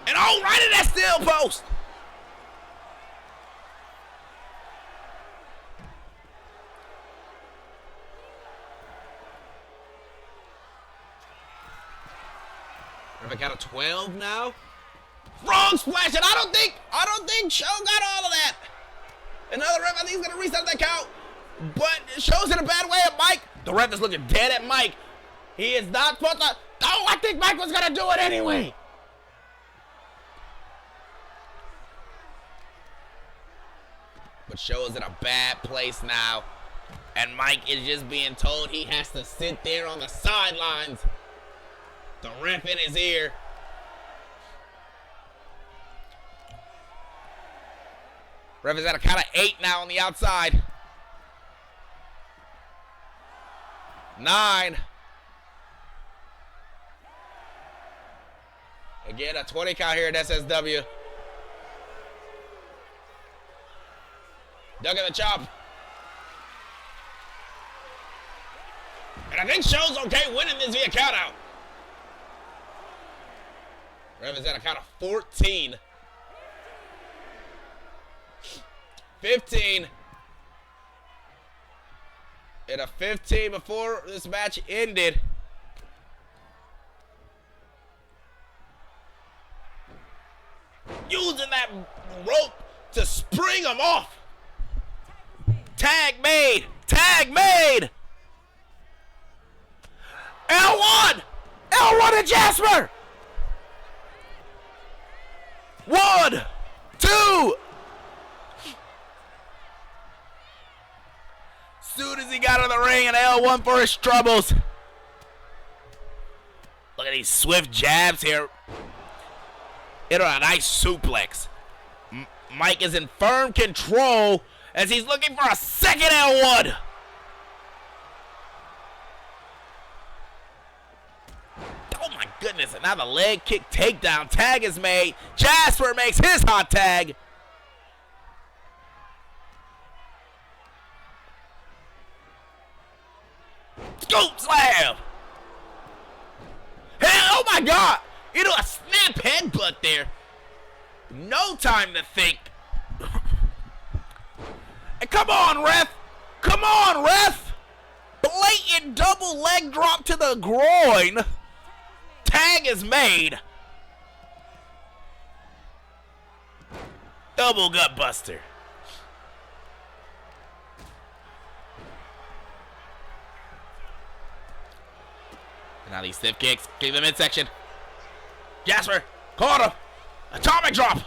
And oh, right in that steel post. Revenant got a 12 now. Frog splash, and I don't think Show got all of that. Another ref, I think he's gonna reset that count. But Show's in a bad way at Mike. The ref is looking dead at Mike. He is not supposed to. Oh, I think Mike was gonna do it anyway. But Show is in a bad place now. And Mike is just being told he has to sit there on the sidelines. The ref in his ear. Ref is at a count of 8 now on the outside. 9. Again, a 20 count here at SSW. Duck in the chop. And I think Show's okay winning this via count out. Ref is at a count of 14. 15. And a 15 before this match ended. Using that rope to spring him off. Tag made. Tag made. L1. L1 and Jasper. 1, 2. Soon as he got in the ring, and L1 for his troubles. Look at these swift jabs here. Into a nice suplex. Mike is in firm control as he's looking for a second L1. Oh my goodness, and now the leg kick takedown. Tag is made. Jasper makes his hot tag. Scoop slam! Hey, oh my God! Into a snap headbutt there. No time to think. And come on, ref! Come on, ref! Blatant double leg drop to the groin. Tag is made. Double gut buster. Now these stiff kicks, kick the midsection. Jasper, caught him. Atomic drop.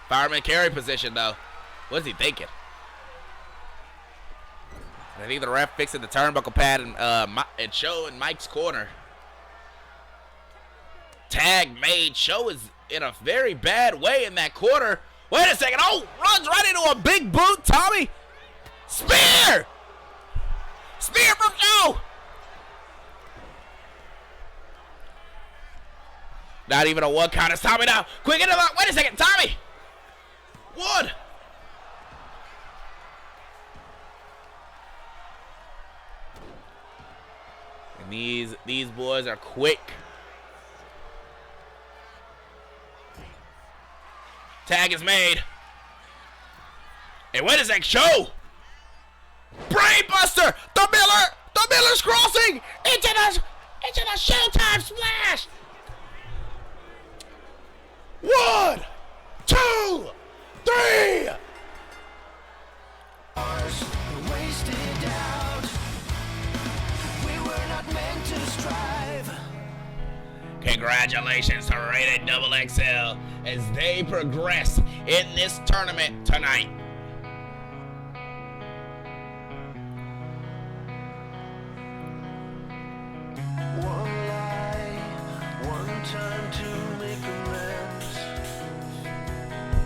Fireman carry position though. What is he thinking? I think the ref fixing the turnbuckle pad and Show in Mike's corner. Tag made. Show is in a very bad way in that corner. Wait a second. Oh, runs right into a big boot. Tommy. Spear. Spear from Show! Not even a 1 count. It's Tommy now. Quick into the. Wait a second, Tommy! 1. And these boys are quick. Tag is made. Hey, wait a sec, Show! Brainbuster! The Miller's crossing into the Showtime splash. 1, 2, 3. Wasted out. We were not meant to strive. Congratulations to Rated Double XL as they progress in this tournament tonight. One lie, one time to make amends.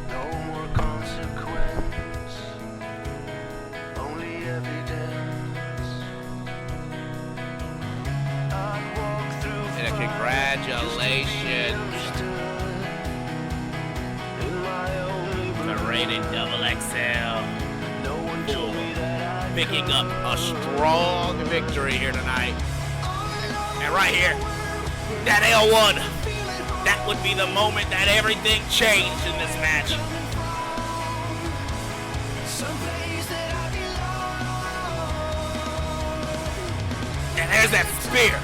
No more consequence, only evidence. And congratulations to Rated Double XL for picking up a strong victory here tonight. And right here, that L1, that would be the moment that everything changed in this match. And there's that spear.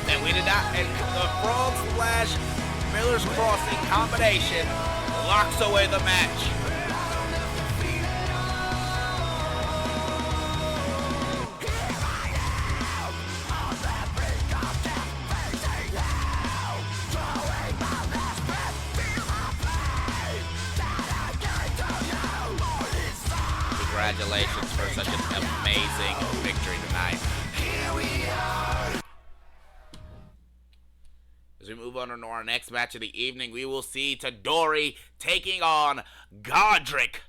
And we did not, and the Frog Splash Miller's Crossing combination locks away the match. Congratulations for such an amazing victory tonight. As we move on to our next match of the evening, we will see Tadori taking on Godric.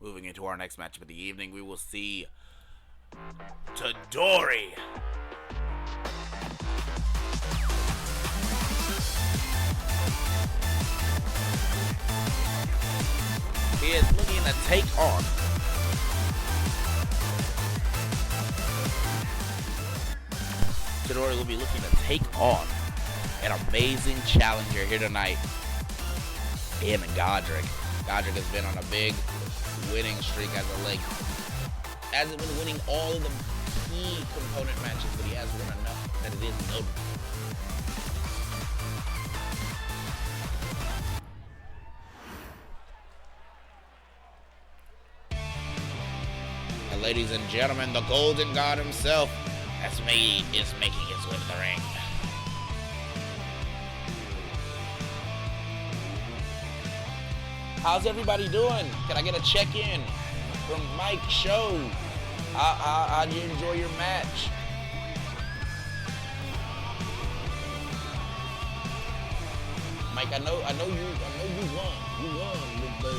Moving into our next matchup of the evening, we will see Tadori he is looking to take on Tadori will be looking to take on an amazing challenger here tonight in Godric. Godric has been on a big winning streak as of late. Hasn't been winning all of the key component matches, but he has won enough that it is notable. And ladies and gentlemen, the Golden God himself is making his way to the ring. How's everybody doing? Can I get a check-in from Mike Show? How'd you enjoy your match? Mike, I know you won. You won with the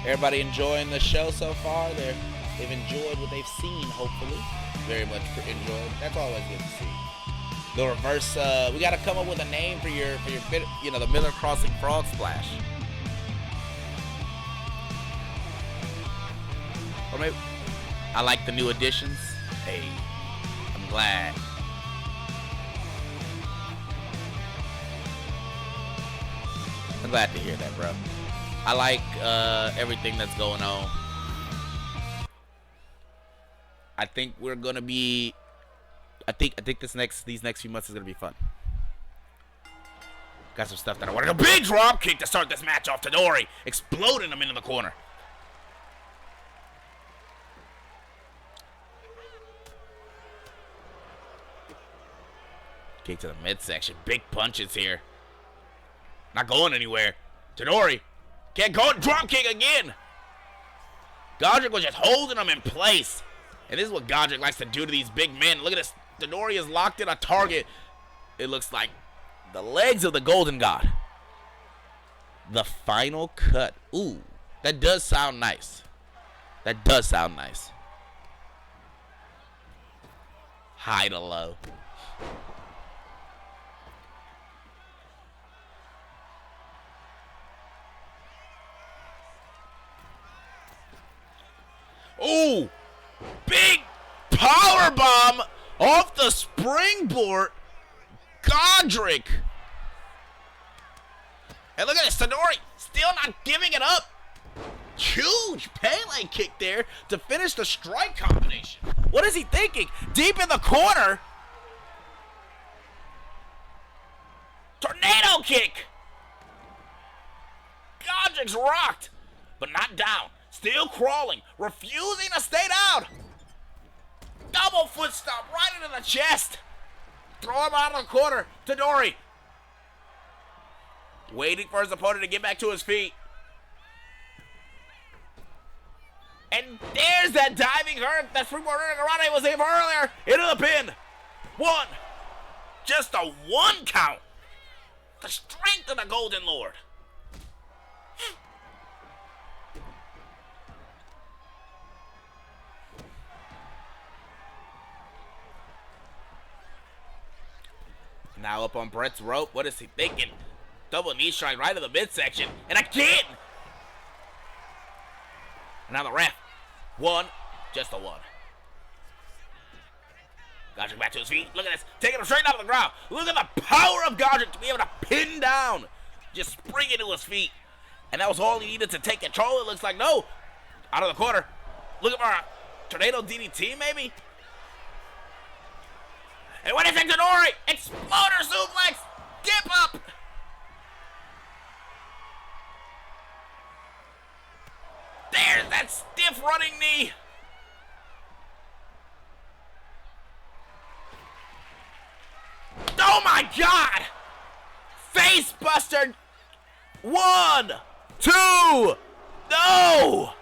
Everybody enjoying the show so far? They've enjoyed what they've seen, hopefully. Very much enjoyed. That's always good to see. The reverse, we got to come up with a name for your the Miller Crossing Frog Splash. Or maybe, I like the new additions. Hey, I'm glad. I'm glad to hear that, bro. I like everything that's going on. I think we're gonna be. I think these next few months is gonna be fun. Got some stuff that I want to do. Big drop kick to start this match off. Tadori exploding him into the corner. Kick to the midsection. Big punches here. Not going anywhere. Tadori. Can't go, drop kick again. Godric was just holding him in place. And this is what Godric likes to do to these big men. Look at this. Tadori is locked in a target. It looks like the legs of the Golden God. The final cut. Ooh, that does sound nice. That does sound nice. High to low. Ooh, big power bomb off the springboard. Godric And look at this, Tadori still not giving it up. Huge Pele kick there to finish the strike combination. What is he thinking? Deep in the corner. Tornado kick. Godric's rocked, but not down. Still crawling, refusing to stay down. Double foot stomp right into the chest. Throw him out of the corner. Tadori waiting for his opponent to get back to his feet. And there's that diving hurt that Freeport Garate was able earlier. Into the pin. One. Just a one count. The strength of the Golden Lord. Now up on Brett's rope. What is he thinking? Double knee strike right in the midsection. And again. Now the ref. One. Just a one. Godric back to his feet. Look at this. Taking him straight out of the ground. Look at the power of Godric to be able to pin down. Just springing to his feet. And that was all he needed to take control. It looks like no. Out of the corner. Look at our tornado DDT maybe. And what is it, Tadori? Exploder suplex. Dip up. There's that stiff running knee. Oh my God! Face buster. 1, 2, no!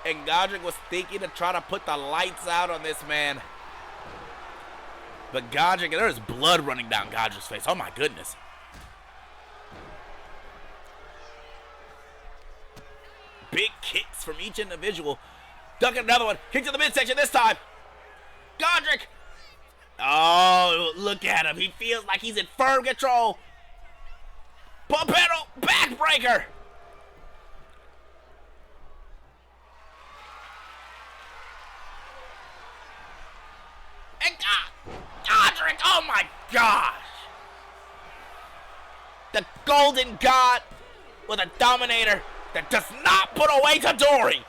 And Godric was thinking to try to put the lights out on this man. But Godric, there's blood running down Godric's face. Oh my goodness. Big kicks from each individual. Ducking another one. Kick to the midsection this time. Godric. Oh, look at him. He feels like he's in firm control. Pompero backbreaker. And Godric, oh my gosh. The Golden God with a Dominator that does not put away Tadori.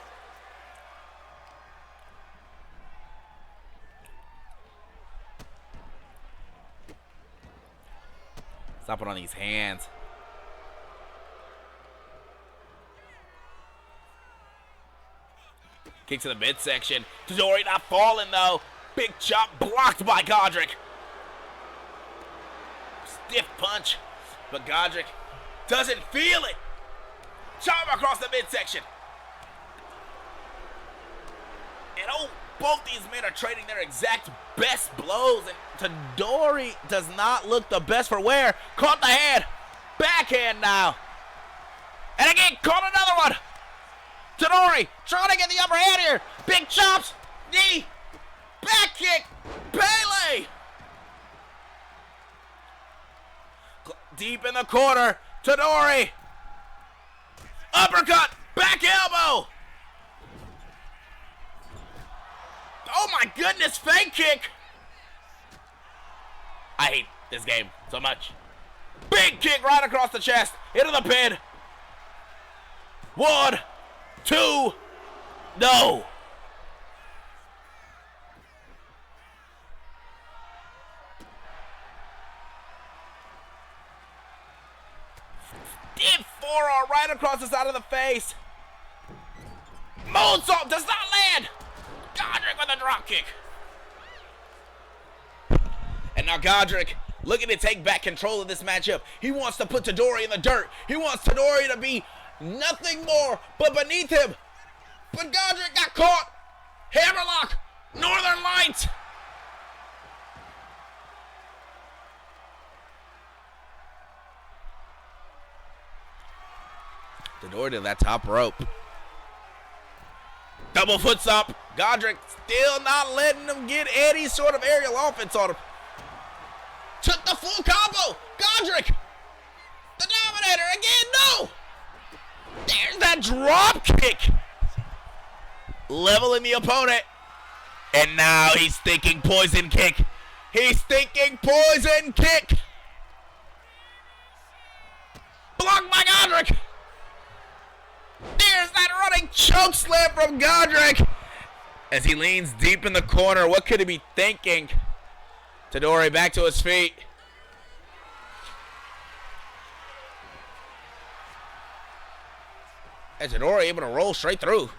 Stop it on these hands. Kick to the midsection. Tadori not falling though. Big chop blocked by Godric. Stiff punch, but Godric doesn't feel it. Chop across the midsection. And oh, both these men are trading their exact best blows, and Tadori does not look the best for wear. Caught the hand. Backhand now. And again, caught another one. Tadori trying to get the upper hand here. Big chops. Knee. Back kick. Pele. Deep in the corner. Tadori. Uppercut. Back elbow. Oh my goodness, fake kick. I hate this game so much. Big kick right across the chest. Into the pin. 1, 2, no. Deep forearm right across the side of the face. Moonsault does not land. Godric with a drop kick. And now Godric looking to take back control of this matchup. He wants to put Tadori in the dirt. He wants Tadori to be nothing more but beneath him. But Godric got caught. Hammerlock. Northern Lights. Tadori to that top rope. Double foot stomp. Godric still not letting him get any sort of aerial offense on him. Took the full combo. Godric. The Dominator again. No. There's that drop kick. Leveling the opponent. And now he's thinking poison kick. He's thinking poison kick. Blocked by Godric. There's that running choke slam from Godric. As he leans deep in the corner, what could he be thinking? Tadori back to his feet. And Tadori able to roll straight through.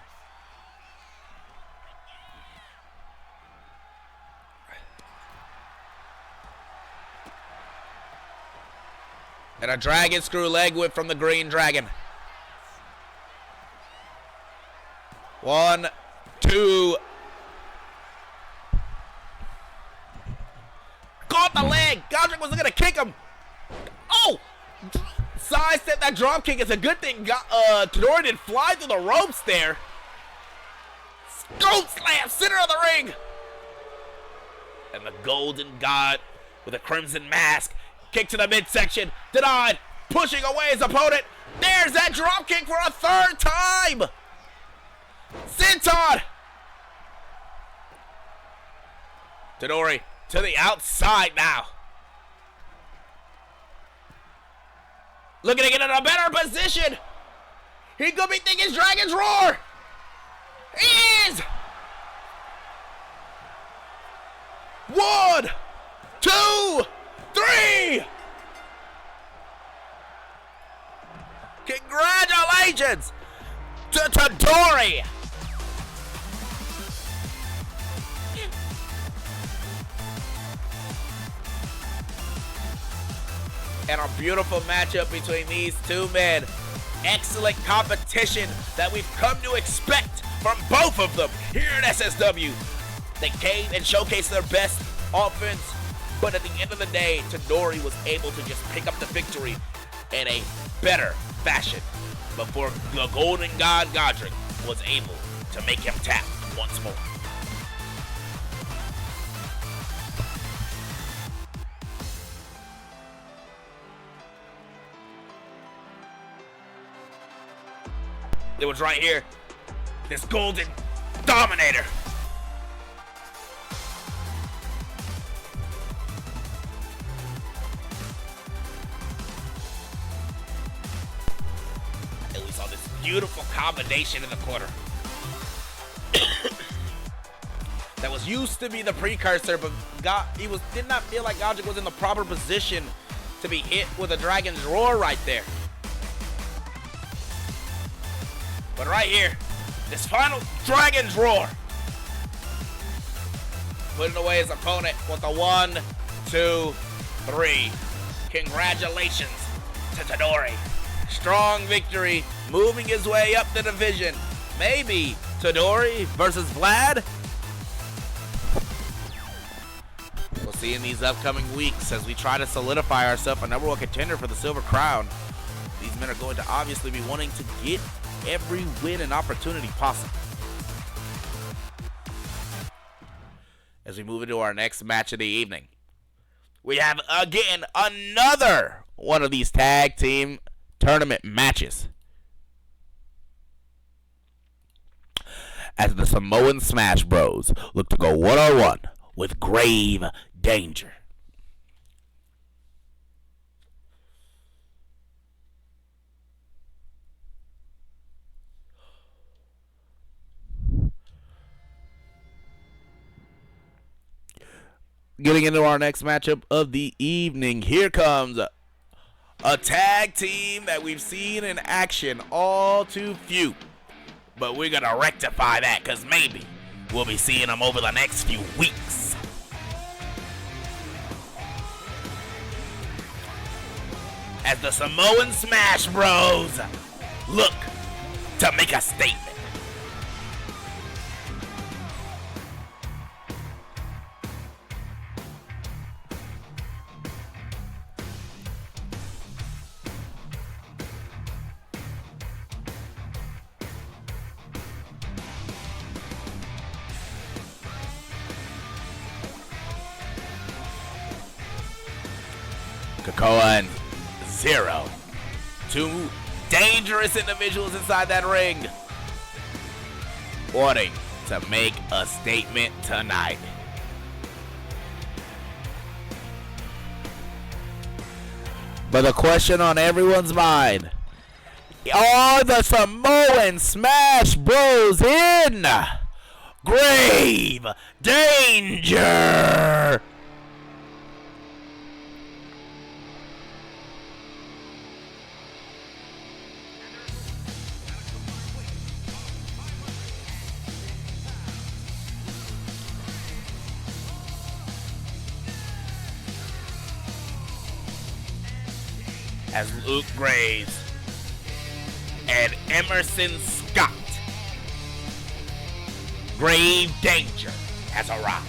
And a dragon screw leg whip from the Green Dragon. 1, 2. Caught the leg. Godric wasn't going to kick him. Oh! Sidestep that drop kick. It's a good thing Tadori didn't fly through the ropes there. Scoop slam, center of the ring. And the Golden God with a crimson mask. Kick to the midsection. Denied. Pushing away his opponent. There's that drop kick for a third time. Senton. Tadori to the outside now. Looking to get in a better position. He could be thinking Dragon's Roar. He is. 1, 2, 3. Congratulations to Tadori. And a beautiful matchup between these two men. Excellent competition that we've come to expect from both of them here at SSW. They came and showcased their best offense, but at the end of the day, Tadori was able to just pick up the victory in a better fashion before the Golden God Godric was able to make him tap once more. It was right here. This Golden Dominator. And we saw this beautiful combination in the corner. That was used to be the precursor, but did not feel like Godric was in the proper position to be hit with a Dragon's Roar right there. But right here, this final Dragon's Roar. Putting away his opponent with a 1, 2, 3. Congratulations to Tadori. Strong victory, moving his way up the division. Maybe Tadori versus Vlad. We'll see in these upcoming weeks as we try to solidify ourselves a #1 contender for the Silver Crown. These men are going to obviously be wanting to get every win and opportunity possible. As we move into our next match of the evening, we have again another one of these tag team tournament matches. As the Samoan Smash Bros look to go one-on-one with Grave Danger. Getting into our next matchup of the evening, here comes a tag team that we've seen in action all too few. But we're going to rectify that because maybe we'll be seeing them over the next few weeks. As the Samoan Smash Bros look to make a statement. Kakoa and Zero. Two dangerous individuals inside that ring. Wanting to make a statement tonight. But the question on everyone's mind, are the Samoan Smash Bros in grave danger? As Luke Graves and Emerson Scott, grave danger has arrived.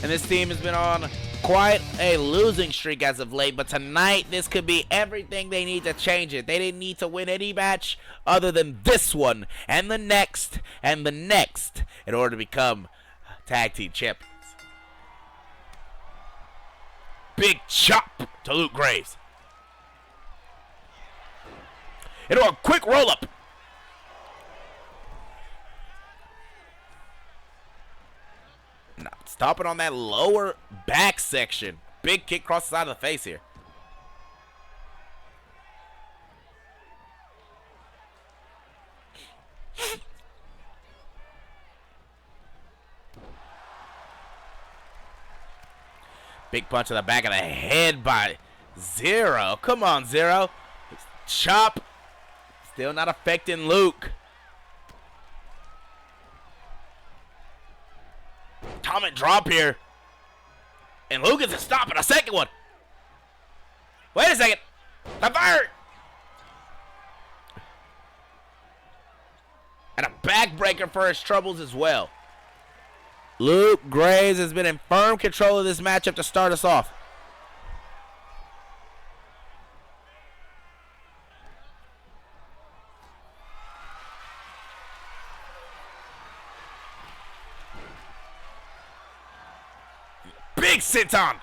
And this team has been on quite a losing streak as of late, but tonight this could be everything they need to change it. They didn't need to win any match other than this one and the next and the next in order to become tag team champions. Big chop to Luke Graves. Into a quick roll up. Stopping on that lower back section. Big kick across the side of the face here. Big punch to the back of the head by Zero. Come on, Zero. Chop. Still not affecting Luke. Atomic drop here. And Luke gets a stop and a second one. Wait a second. The bird. And a backbreaker for his troubles as well. Luke Graves has been in firm control of this matchup to start us off. Big senton.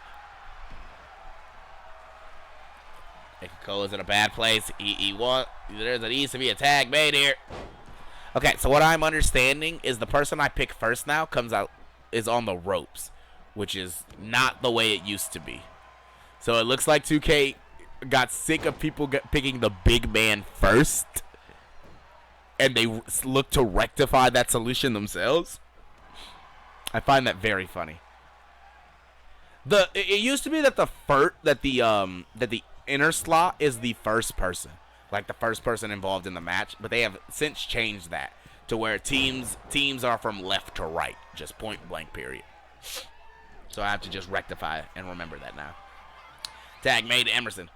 Cola's in a bad place. There needs to be a tag made here. Okay, so what I'm understanding is the person I pick first now is on the ropes, which is not the way it used to be. So it looks like 2K got sick of people picking the big man first, and they look to rectify that solution themselves. I find that very funny. It used to be that the inner slot is the first person, like the first person involved in the match, but they have since changed that to where teams are from left to right, just point blank period. So I have to just rectify it and remember that now. Tag made to Emerson.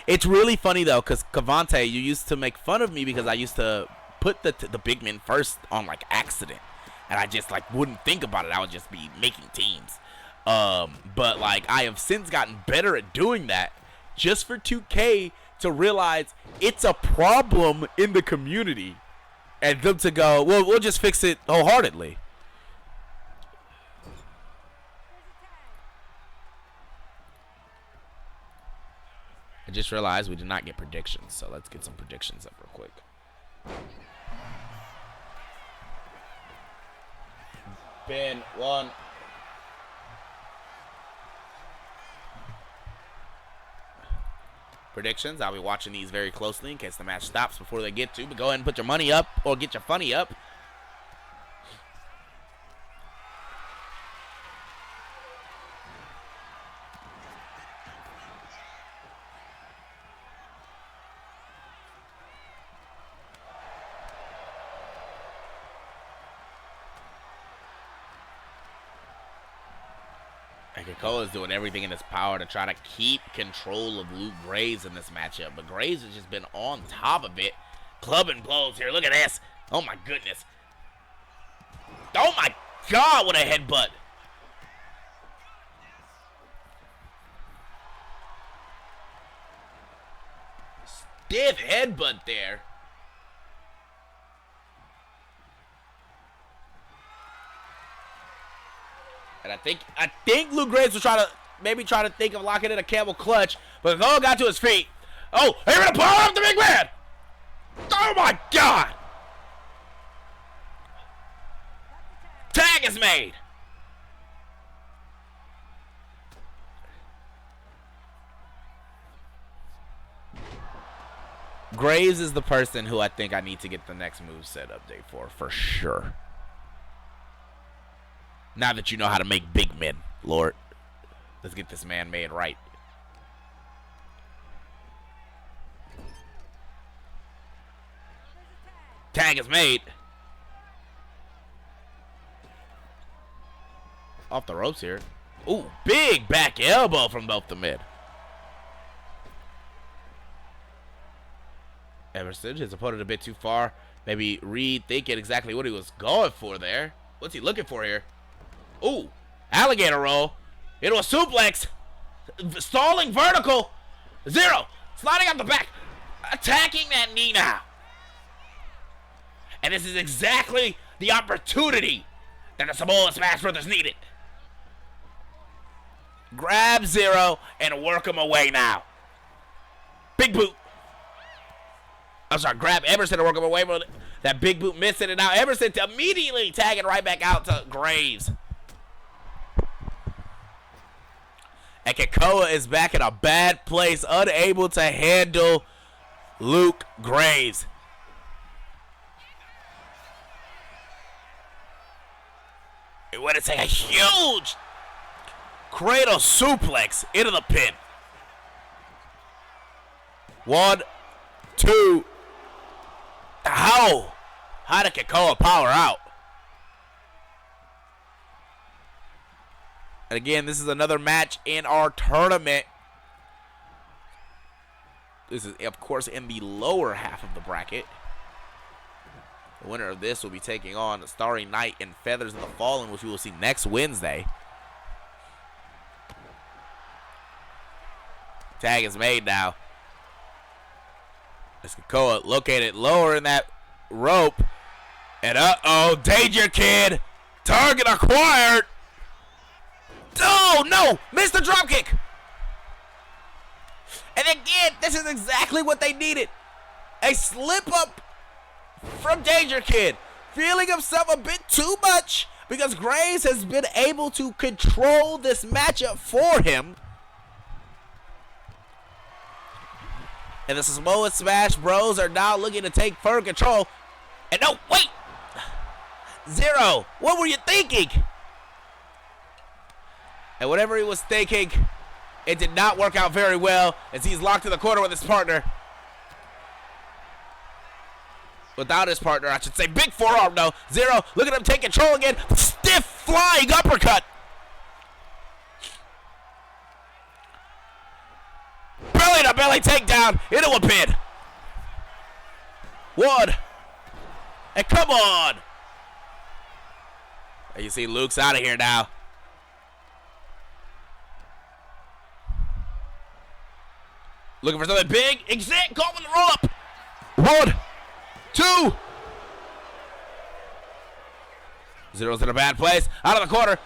It's really funny though, because Cavante, you used to make fun of me because I used to put the big men first on like accident. And I just like wouldn't think about it. I would just be making teams. But like I have since gotten better at doing that just for 2K to realize it's a problem in the community. And them to go, well, we'll just fix it wholeheartedly. I just realized we did not get predictions. So let's get some predictions up real quick. Pin 1. Predictions. I'll be watching these very closely in case the match stops before they get to. But go ahead and put your money up or get your funny up. Cole is doing everything in his power to try to keep control of Luke Graves in this matchup. But Graves has just been on top of it. Clubbing blows here. Look at this. Oh, my goodness. Oh, my God. What a headbutt. Stiff headbutt there. And I think Luke Graves was trying to think of locking in a camel clutch, but Kikoa got to his feet. Oh, they're gonna power up the big man! Oh my God! Tag is made. Graves is the person who I think I need to get the next moveset update for sure. Now that you know how to make big men, Lord. Let's get this man made right. Tag is made. Off the ropes here. Ooh, big back elbow from both the mid. Emerson, his opponent a bit too far. Maybe rethinking exactly what he was going for there. What's he looking for here? Ooh, alligator roll. Into a suplex. Stalling vertical. Zero. Sliding out the back. Attacking that knee now. And this is exactly the opportunity that the Samoa Smash Brothers needed. Grab Zero and work him away now. Big boot. I'm sorry, grab Emerson and work him away from that big boot, missing it now. Emerson immediately tagging right back out to Graves. And Kikoa is back in a bad place, unable to handle Luke Graves. It went to take a huge cradle suplex into the pin. 1, 2. How did Kikoa power out? And again, this is another match in our tournament. This is, of course, in the lower half of the bracket. The winner of this will be taking on Starry Night and Feathers of the Fallen, which we will see next Wednesday. Tag is made now. As Kikoa located lower in that rope. And uh-oh, Danger Kid. Target acquired. Oh, no. Missed the dropkick. And again, this is exactly what they needed. A slip-up from Danger Kid. Feeling himself a bit too much because Graves has been able to control this matchup for him. And the Samoa Smash Bros are now looking to take firm control. And no, wait! Zero, what were you thinking? And whatever he was thinking, it did not work out very well as he's locked in the corner with his partner. Without his partner, I should say. Big forearm, though. Zero, look at him take control again. Stiff flying uppercut. Belly to belly takedown into a pin. 1. And come on. And you see Luke's out of here now. Looking for something big. Exact. Call with the roll up. 1, 2. Zero's in a bad place. Out of the corner.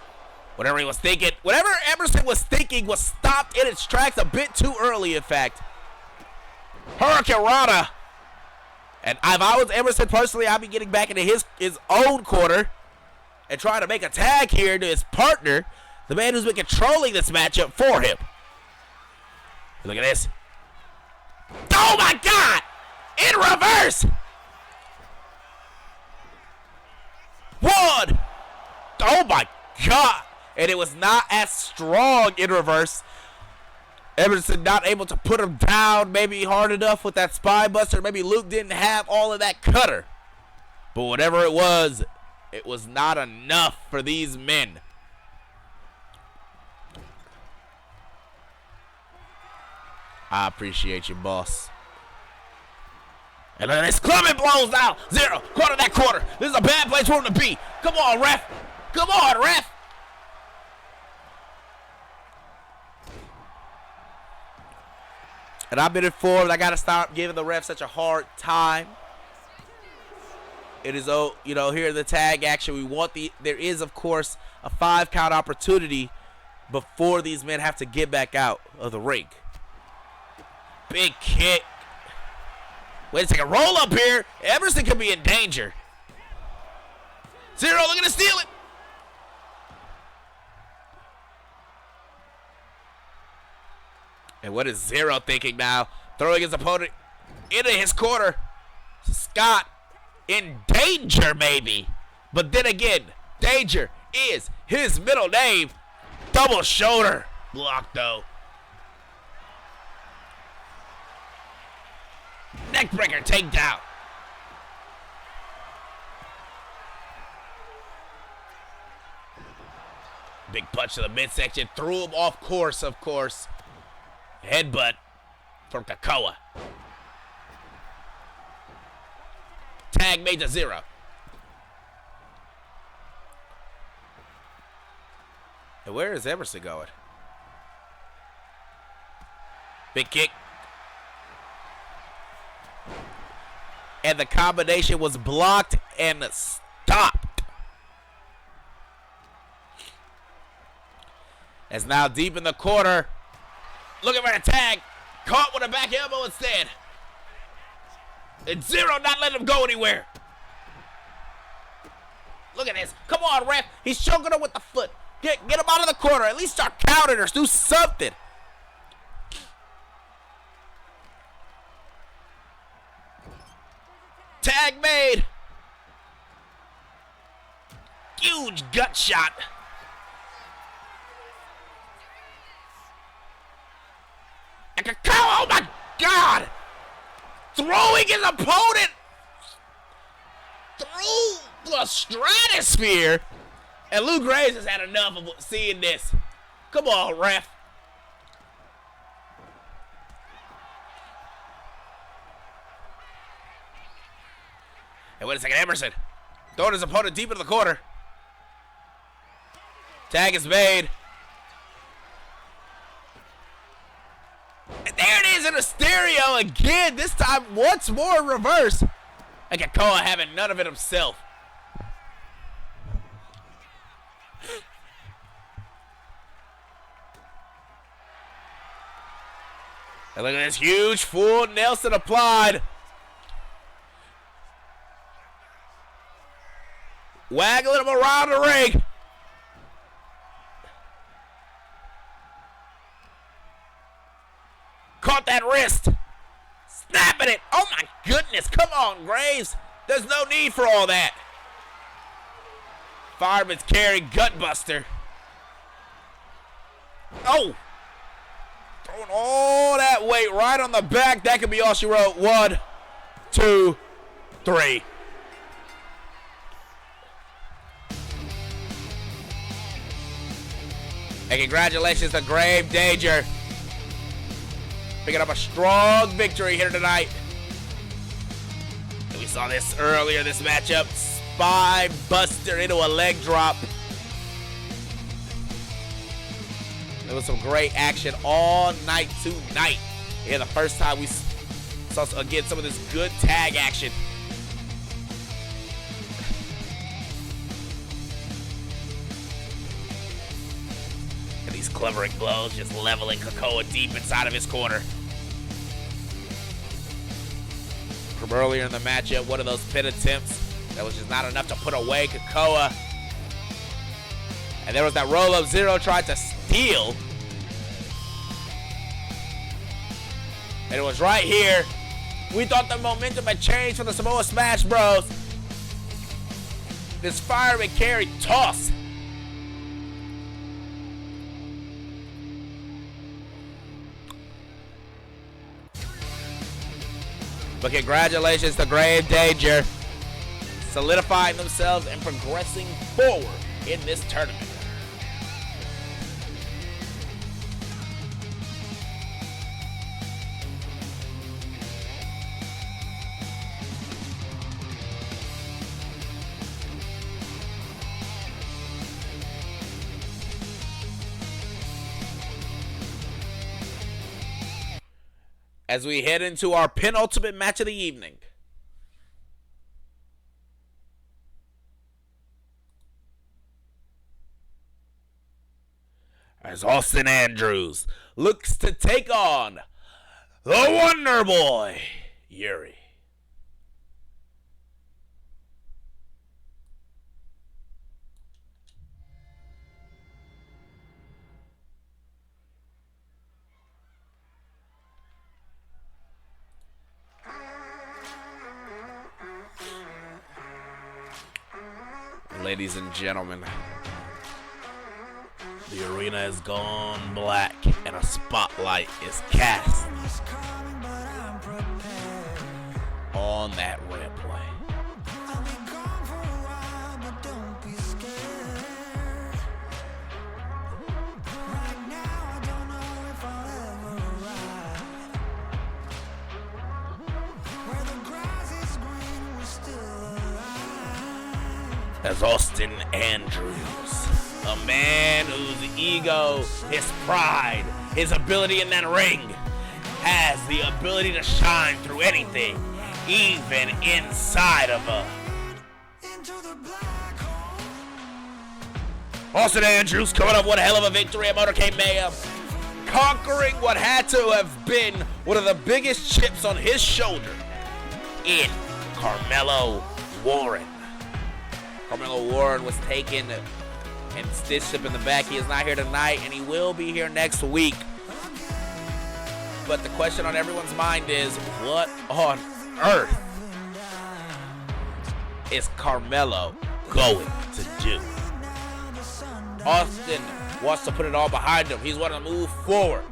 Whatever he was thinking, whatever Emerson was thinking was stopped in its tracks a bit too early, in fact. Hurricane Rana. And if I was Emerson personally, I'd be getting back into his own corner and trying to make a tag here to his partner, the man who's been controlling this matchup for him. Look at this. Oh my God! In reverse! 1. Oh my God! And it was not as strong in reverse. Emerson not able to put him down maybe hard enough with that spine buster. Maybe Luke didn't have all of that cutter. But whatever it was not enough for these men. I appreciate you, boss. And look at this. Clubbing blows now. Zero. Corner that corner. This is a bad place for him to be. Come on, ref. Come on, ref. And I've been informed I got to stop giving the ref such a hard time. It is, here in the tag action, there is, of course, a 5-count opportunity before these men have to get back out of the ring. Big kick. Wait a second. Roll up here. Emerson could be in danger. Zero looking to steal it. And what is Zero thinking now? Throwing his opponent into his corner. Scott in danger, maybe. But then again, danger is his middle name. Double shoulder block, though. Neckbreaker takedown. Big punch to the midsection. Threw him off course, of course. Headbutt from Kakoa. Tag made to Zero. And where is Emerson going? Big kick. And the combination was blocked and stopped. As now deep in the corner. Looking for a tag. Caught with a back elbow instead. And Zero not letting him go anywhere. Look at this. Come on, ref. He's choking him with the foot. Get him out of the corner. At least start counting or do something. Tag made. Huge gut shot. And Kakoa, oh my God. Throwing his opponent through the stratosphere. And Lou Graves has had enough of seeing this. Come on, ref. And wait a second, Emerson throwing his opponent deep into the corner. Tag is made. And there it is in a stereo again. This time once more reverse. And Kakoa having none of it himself. And look at this huge full Nelson applied. Waggling him around the ring. Caught that wrist. Snapping it. Oh my goodness. Come on, Graves. There's no need for all that. Fireman's carry, gutbuster. Oh. Throwing all that weight right on the back. That could be all she wrote. 1, 2, 3. And congratulations to Grave Danger. Picking up a strong victory here tonight. And we saw this earlier, this matchup. Spy buster into a leg drop. There was some great action all night tonight. Yeah, the first time we saw, again, some of this good tag action. And these clevering blows just leveling Kakoa deep inside of his corner. From earlier in the matchup, one of those pin attempts that was just not enough to put away Kakoa. And there was that roll-up. Zero tried to steal. And it was right here. We thought the momentum had changed for the Samoa Smash Bros. This fireman carry toss. But congratulations to Grave Danger, solidifying themselves and progressing forward in this tournament. As we head into our penultimate match of the evening. as Austin Andrews looks to take on the Wonder Boy, Yuri. Ladies and gentlemen, the arena has gone black and a spotlight is cast on that replay. As Austin Andrews, a man whose ego, his pride, his ability in that ring has the ability to shine through anything, even inside of a. Austin Andrews coming up with a hell of a victory at Motorcade Mayhem, conquering what had to have been one of the biggest chips on his shoulder in Carmelo Warren. Carmelo Warren was taken and stitched up in the back. He is not here tonight, and he will be here next week. But the question on everyone's mind is, what on earth is Carmelo going to do? Austin wants to put it all behind him. He's wanting to move forward.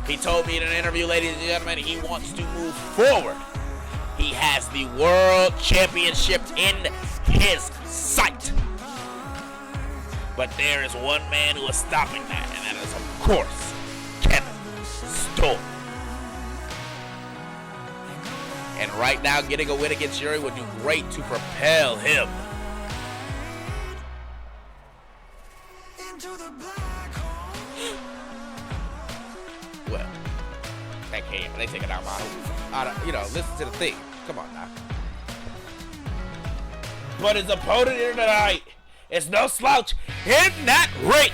He told me in an interview, ladies and gentlemen, he wants to move forward. He has the World Championship in his sight. But there is one man who is stopping that, and that is, of course, Kevin Storm. And right now, getting a win against Yuri would do great to propel him. Well, they take it out of, listen to the thing. Come on now. But his opponent here tonight is no slouch in that ring.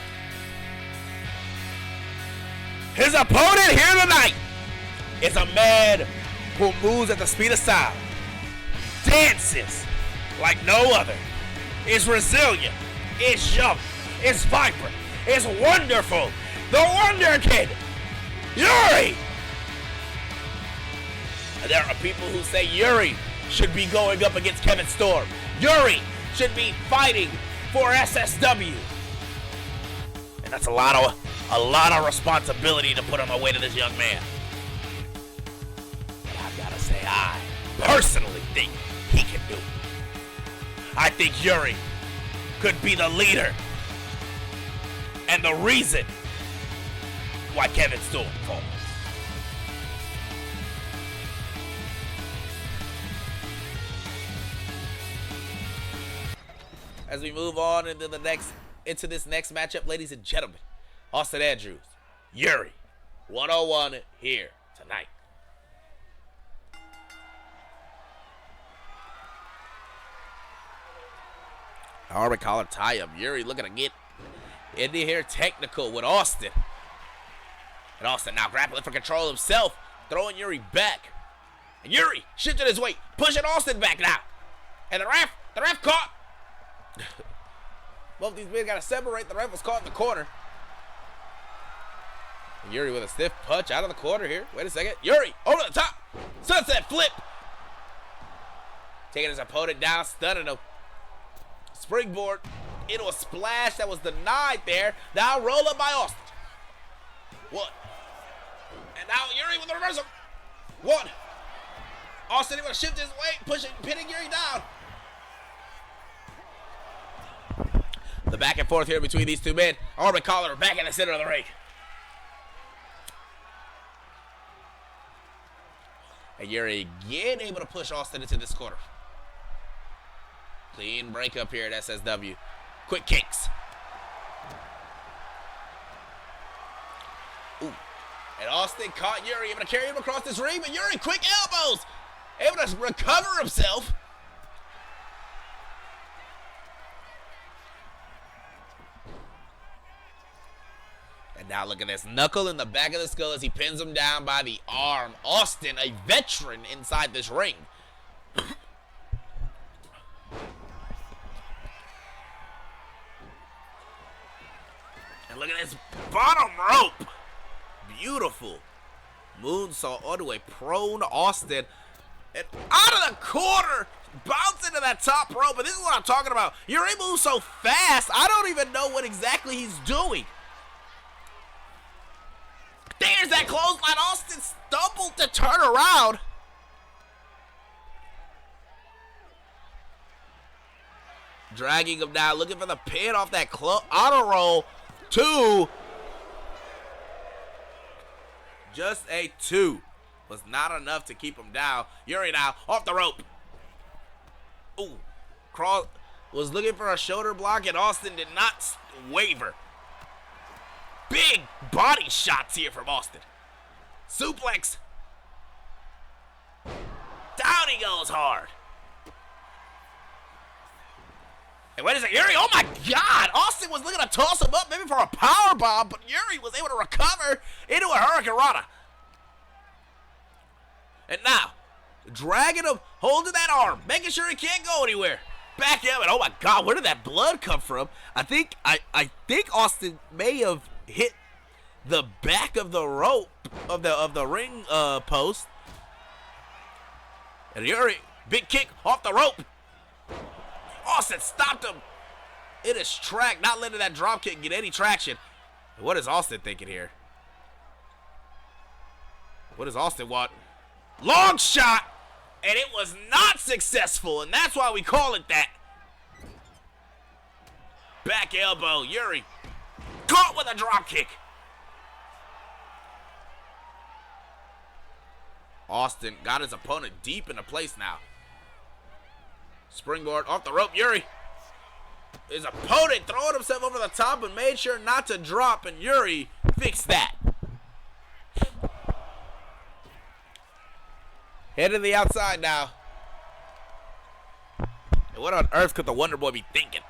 His opponent here tonight is a man who moves at the speed of sound, dances like no other, is resilient, is young, is vibrant, is wonderful. The Wonder Kid, Yuri. And there are people who say Yuri should be going up against Kevin Storm. Yuri should be fighting for SSW. And that's a lot of responsibility to put on the weight of this young man. But I've got to say, I personally think he can do it. I think Yuri could be the leader and the reason why Kevin Storm falls. As we move on into this next matchup, ladies and gentlemen, Austin Andrews, Yuri, 101 here tonight. Armor collar tie-up. Yuri looking to get into here technical with Austin. And Austin now grappling for control himself, throwing Yuri back. And Yuri shifting his weight, pushing Austin back now. And the ref caught. Both these men got to separate. The ref was caught in the corner. And Yuri with a stiff punch out of the corner here. Wait a second. Yuri over the top. Sunset flip. Taking his opponent down, stunning him. Springboard into a splash that was denied there. Now roll up by Austin. One. And now Yuri with the reversal. One. Austin able to shift his weight, pinning Yuri down. The back and forth here between these two men. Arm and collar back in the center of the ring. And Yuri again able to push Austin into this corner. Clean break up here at SSW. Quick kicks. Ooh. And Austin caught Yuri, able to carry him across this ring, but Yuri, quick elbows. Able to recover himself. And now look at this. Knuckle in the back of the skull as he pins him down by the arm. Austin, a veteran inside this ring. And look at this bottom rope. Beautiful. Moonsault all the way prone Austin. And out of the corner. Bounce into that top rope. And this is what I'm talking about. Yuri moves so fast. I don't even know what exactly he's doing. There's that clothesline. Austin stumbled to turn around. Dragging him down. Looking for the pin off that auto roll. 2. Just a 2. Was not enough to keep him down. Yuri now off the rope. Ooh. Cross was looking for a shoulder block, and Austin did not waver. Big body shots here from Austin. Suplex. Down he goes hard. And wait a second, Yuri, oh my God! Austin was looking to toss him up, maybe for a power bomb, but Yuri was able to recover into a Hurricane Rana. And now, dragging him, holding that arm, making sure he can't go anywhere. Back up, and oh my God, where did that blood come from? I think Austin may have hit the back of the rope of the ring post. And Yuri, big kick off the rope. Austin stopped him in his track, not letting that drop kick get any traction. What is Austin thinking here? What does Austin want? Long shot, and it was not successful, and that's why we call it that. Back elbow, Yuri caught with a drop kick. Austin got his opponent deep into place now. Springboard off the rope, Yuri. His opponent throwing himself over the top and made sure not to drop, and Yuri fixed that. Head to the outside now. And what on earth could the Wonder Boy be thinking?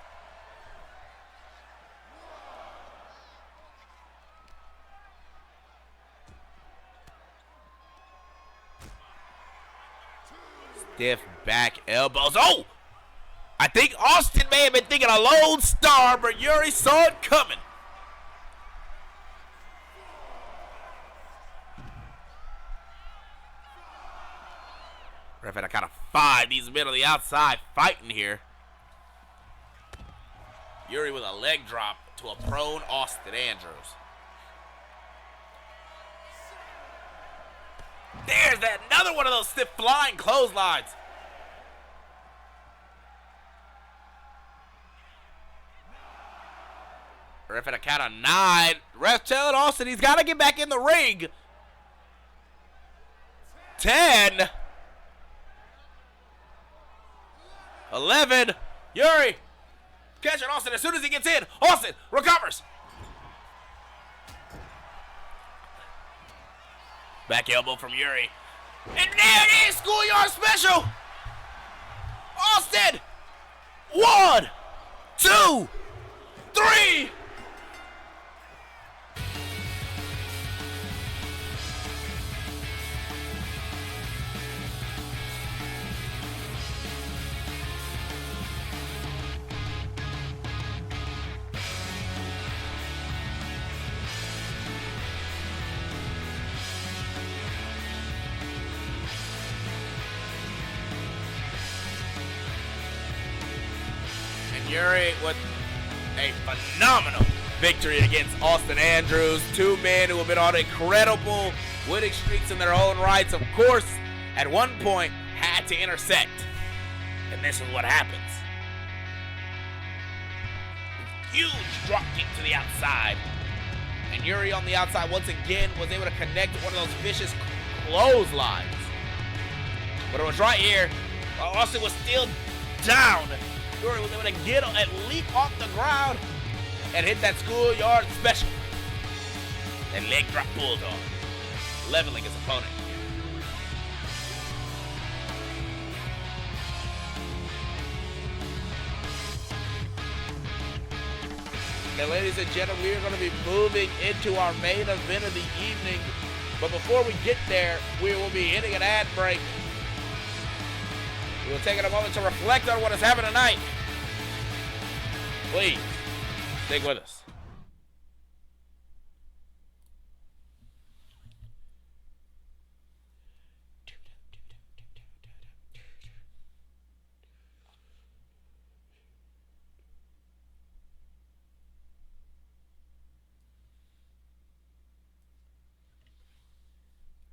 Stiff back elbows. Oh! I think Austin may have been thinking a Lone Star, but Yuri saw it coming. Ref at a count of 5. These men on the outside fighting here. Yuri with a leg drop to a prone Austin Andrews. There's that, another one of those stiff flying clotheslines. Ref at a count of 9. Ref telling Austin he's got to get back in the ring. 10. 11. Yuri catching Austin as soon as he gets in. Austin recovers. Back elbow from Yuri. And there it is, Schoolyard Special. Austin. 1, 2, 3. Yuri with a phenomenal victory against Austin Andrews. 2 men who have been on incredible winning streaks in their own rights. Of course, at one point, had to intersect. And this is what happens. Huge drop kick to the outside. And Yuri on the outside once again was able to connect one of those vicious clotheslines. But it was right here. While Austin was still down, Yuri was able to get and leap off the ground and hit that Schoolyard Special. And leg drop bulldog, leveling his opponent. Now, ladies and gentlemen, we are going to be moving into our main event of the evening. But before we get there, we will be hitting an ad break. We will take a moment to reflect on what has happened tonight. Please, stick with us.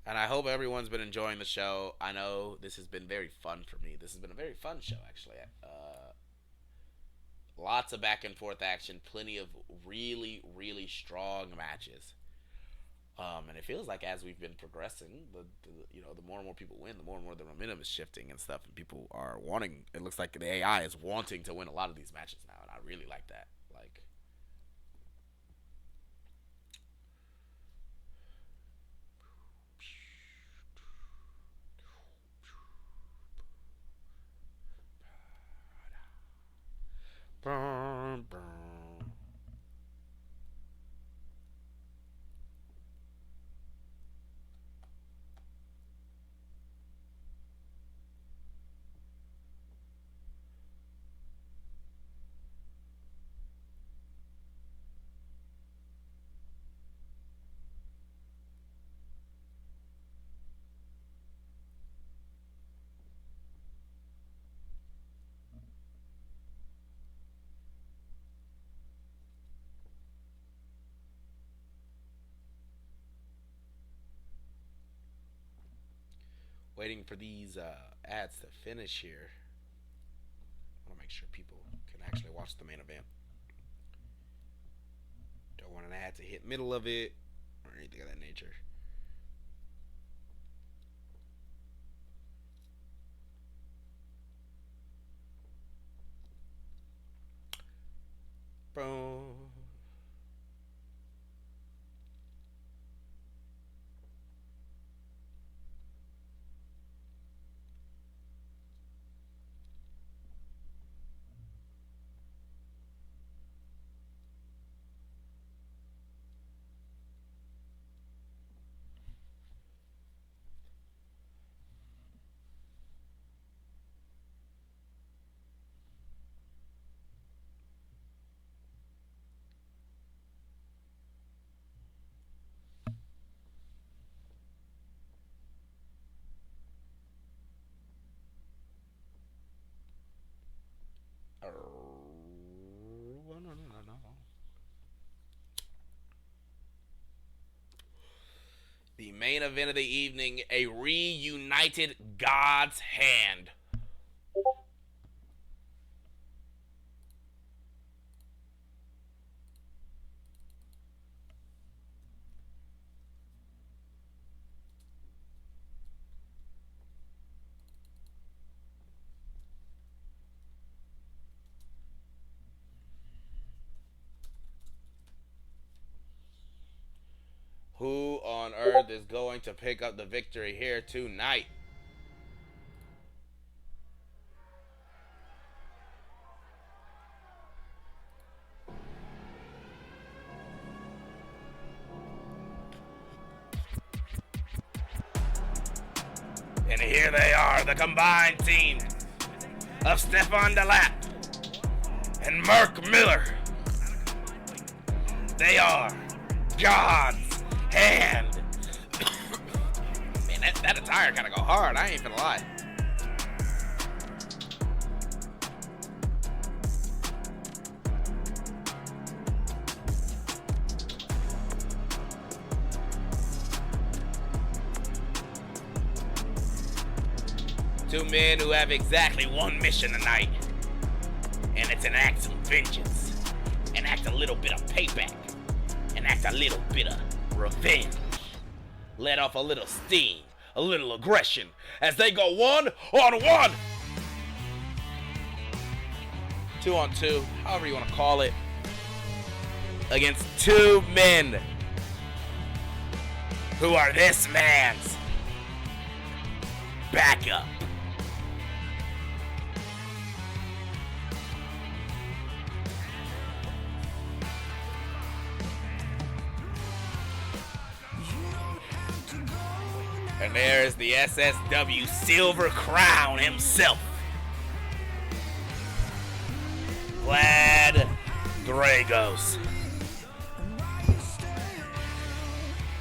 And I hope everyone's been enjoying the show. I know this has been very fun for me. This has been a very fun show, actually. Lots of back and forth action. Plenty of really, really strong matches. And it feels like as we've been progressing, the more and more people win, the more and more the momentum is shifting and stuff. And people are wanting, it looks like the AI is wanting to win a lot of these matches now. And I really like that. Burn, burn. Waiting for these ads to finish here. I want to make sure people can actually watch the main event. Don't want an ad to hit middle of it or anything of that nature. Boom. No. The main event of the evening, a reunited God's Hand. Who on earth is going to pick up the victory here tonight? And here they are, the combined team of Stefan Delap and Mark Miller. They are God's Hand. Man, that attire kind of go hard. I ain't gonna lie. Two men who have exactly one mission tonight, and it's an act of vengeance, an act a little bit of payback, an act a little bit of revenge. Let off a little steam, a little aggression, as they go 1-on-1. 2-on-2, however you want to call it, against two men who are this man's backup. And there's the SSW Silver Crown himself, Vlad Dragos.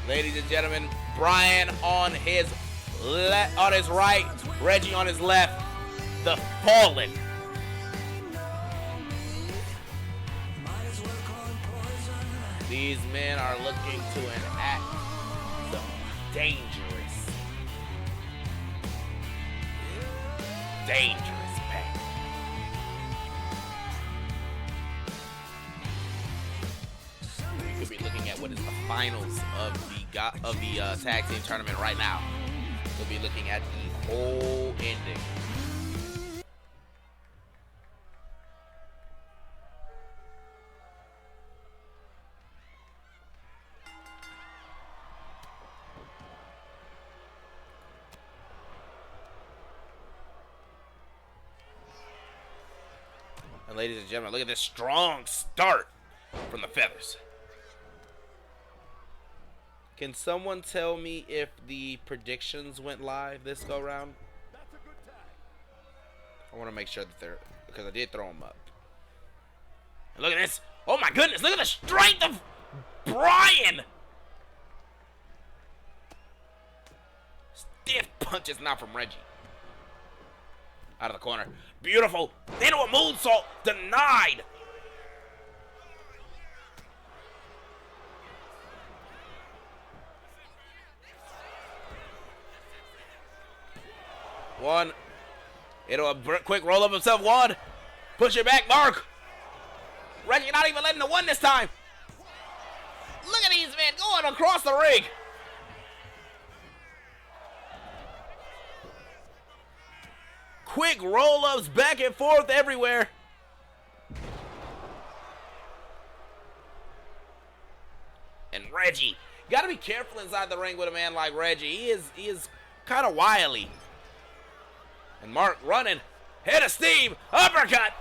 Ladies and gentlemen, Brian on his right, Reggie on his left, the Fallen. These men are looking to enact some dangerous pain. We could be looking at what is the finals of the tag team tournament right now. We'll be looking at the whole ending. And ladies and gentlemen, look at this strong start from the Feathers. Can someone tell me if the predictions went live this go round? I want to make sure that they're, because I did throw them up. And look at this. Oh my goodness, look at the strength of Brian. Stiff punches now from Reggie. Out of the corner. Beautiful. Into a moonsault. Denied. One. Into a quick roll up himself. One. Push it back, Mark. Reggie not even letting the one this time. Look at these men going across the ring. Quick roll-ups back and forth everywhere. And Reggie, got to be careful inside the ring with a man like Reggie. He is kind of wily. And Mark running, head of steam, uppercut,